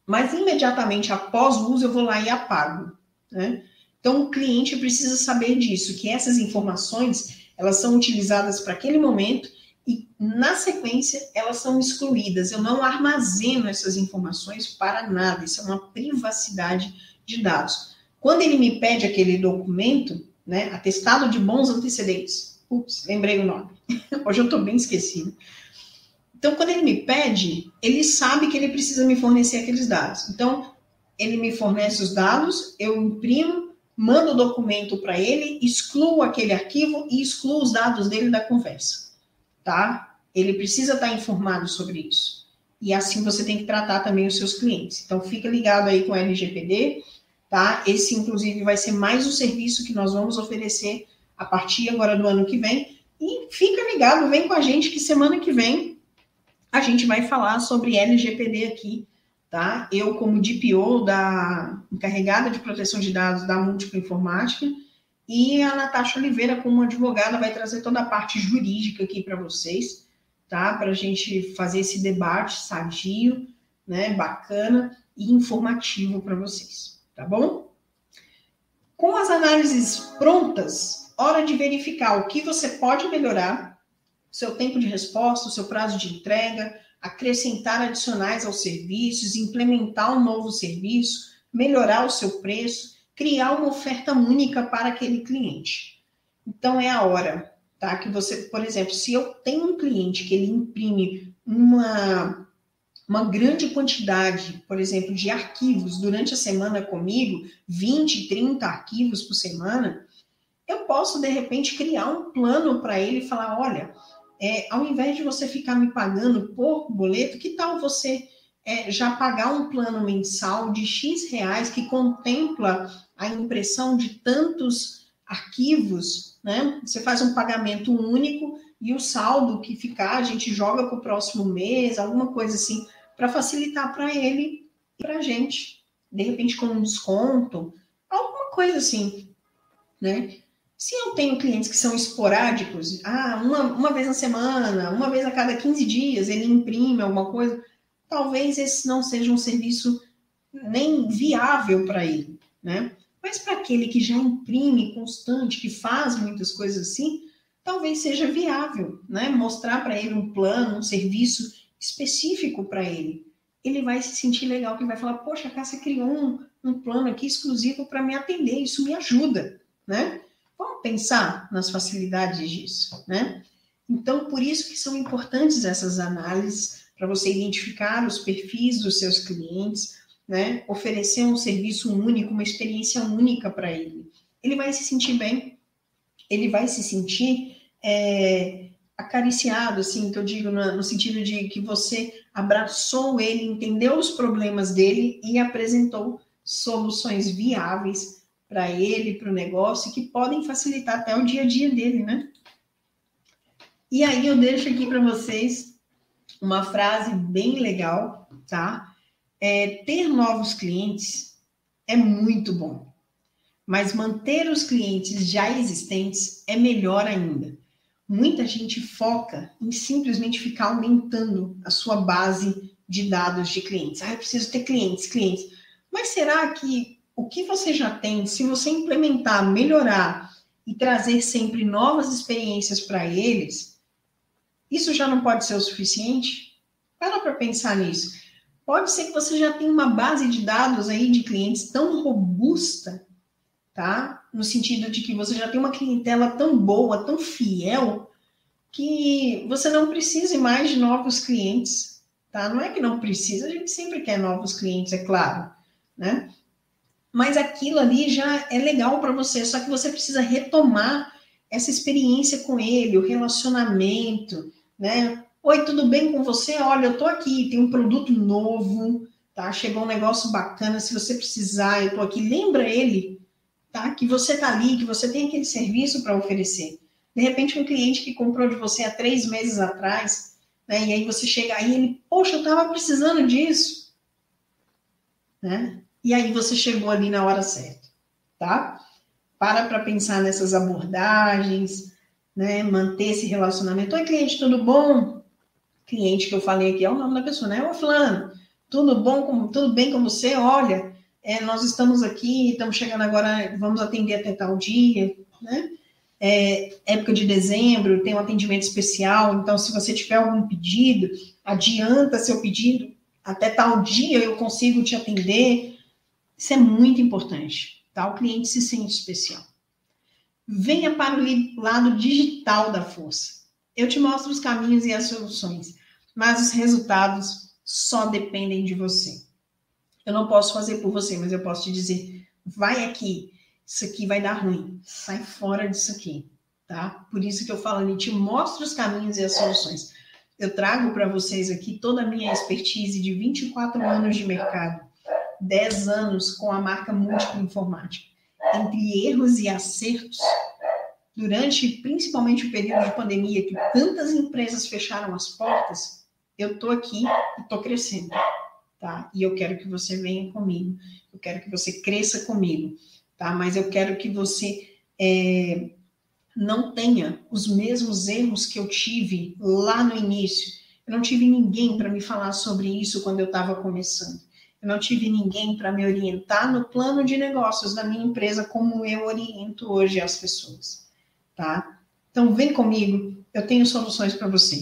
Mas imediatamente após o uso, eu vou lá e apago, né? Então, o cliente precisa saber disso, que essas informações, elas são utilizadas para aquele momento e, na sequência, elas são excluídas. Eu não armazeno essas informações para nada. Isso é uma privacidade de dados. Quando ele me pede aquele documento, né, atestado de bons antecedentes. Ups, lembrei o nome. Hoje eu estou bem esquecido. Então, quando ele me pede, ele sabe que ele precisa me fornecer aqueles dados. Então, ele me fornece os dados, eu imprimo, mando o documento para ele, excluo aquele arquivo e excluo os dados dele da conversa, tá? Ele precisa estar informado sobre isso. E assim você tem que tratar também os seus clientes. Então, fica ligado aí com a LGPD, tá? Esse, inclusive, vai ser mais um serviço que nós vamos oferecer a partir agora do ano que vem. E fica ligado, vem com a gente que semana que vem a gente vai falar sobre LGPD aqui, tá? Eu, como DPO, da encarregada de proteção de dados da Múltipla Informática, e a Natasha Oliveira, como advogada, vai trazer toda a parte jurídica aqui para vocês, tá? Para a gente fazer esse debate sadio, né? Bacana e informativo para vocês, tá bom? Com as análises prontas, hora de verificar o que você pode melhorar, seu tempo de resposta, o seu prazo de entrega, acrescentar adicionais aos serviços, implementar um novo serviço, melhorar o seu preço, criar uma oferta única para aquele cliente. Então, é a hora, tá? Que você, por exemplo, se eu tenho um cliente que ele imprime uma grande quantidade, por exemplo, de arquivos durante a semana comigo, 20, 30 arquivos por semana, eu posso, de repente, criar um plano para ele e falar, olha, ao invés de você ficar me pagando por boleto, que tal você já pagar um plano mensal de X reais que contempla a impressão de tantos arquivos, né? Você faz um pagamento único e o saldo que ficar, a gente joga para o próximo mês, alguma coisa assim, para facilitar para ele e para a gente. De repente, com um desconto, alguma coisa assim, né? Se eu tenho clientes que são esporádicos, uma vez na semana, uma vez a cada 15 dias, ele imprime alguma coisa, talvez esse não seja um serviço nem viável para ele, né? Mas para aquele que já imprime constante, que faz muitas coisas assim, talvez seja viável, né? Mostrar para ele um plano, um serviço específico para ele. Ele vai se sentir legal, que ele vai falar, poxa, a Cássia criou um plano aqui exclusivo para me atender, isso me ajuda, né? Vamos pensar nas facilidades disso, né? Então, por isso que são importantes essas análises, para você identificar os perfis dos seus clientes, né? Oferecer um serviço único, uma experiência única para ele. Ele vai se sentir bem, ele vai se sentir acariciado, assim, que eu digo no sentido de que você abraçou ele, entendeu os problemas dele e apresentou soluções viáveis para ele, para o negócio, que podem facilitar até o dia a dia dele, né? E aí eu deixo aqui para vocês uma frase bem legal, tá? Ter novos clientes é muito bom, mas manter os clientes já existentes é melhor ainda. Muita gente foca em simplesmente ficar aumentando a sua base de dados de clientes. Eu preciso ter clientes. Mas será que o que você já tem, se você implementar, melhorar e trazer sempre novas experiências para eles, isso já não pode ser o suficiente? Para pensar nisso. Pode ser que você já tenha uma base de dados aí de clientes tão robusta, tá? No sentido de que você já tem uma clientela tão boa, tão fiel, que você não precise mais de novos clientes, tá? Não é que não precisa, a gente sempre quer novos clientes, é claro, né? Mas aquilo ali já é legal para você, só que você precisa retomar essa experiência com ele, o relacionamento, né? Oi, tudo bem com você? Olha, eu tô aqui, tem um produto novo, tá? Chegou um negócio bacana, se você precisar, eu tô aqui. Lembra ele, tá? Que você tá ali, que você tem aquele serviço para oferecer. De repente, um cliente que comprou de você há 3 meses atrás, né? E aí você chega aí, ele, poxa, eu tava precisando disso, né? E aí você chegou ali na hora certa, tá? Para pensar nessas abordagens, né? Manter esse relacionamento. Oi, cliente, tudo bom? Cliente que eu falei aqui é o nome da pessoa, né? Ô, fulano, tudo bom? Tudo bem com você? Olha, nós estamos aqui, estamos chegando agora, vamos atender até tal dia, né? Época de dezembro, tem um atendimento especial, então se você tiver algum pedido, adianta seu pedido, até tal dia eu consigo te atender. Isso é muito importante, tá? O cliente se sente especial. Venha para o lado digital da força. Eu te mostro os caminhos e as soluções, mas os resultados só dependem de você. Eu não posso fazer por você, mas eu posso te dizer, vai aqui, isso aqui vai dar ruim, sai fora disso aqui, tá? Por isso que eu falo ali, te mostro os caminhos e as soluções. Eu trago para vocês aqui toda a minha expertise de 24 anos de mercado, 10 anos com a marca Múltipla Informática. Entre erros e acertos, durante principalmente o período de pandemia, que tantas empresas fecharam as portas, eu estou aqui e estou crescendo, tá? E eu quero que você venha comigo, eu quero que você cresça comigo, tá? Mas eu quero que você não tenha os mesmos erros que eu tive lá no início. Eu não tive ninguém para me falar sobre isso quando eu estava começando. eu não tive ninguém para me orientar no plano de negócios da minha empresa, como eu oriento hoje as pessoas, tá? Então, vem comigo, eu tenho soluções para você.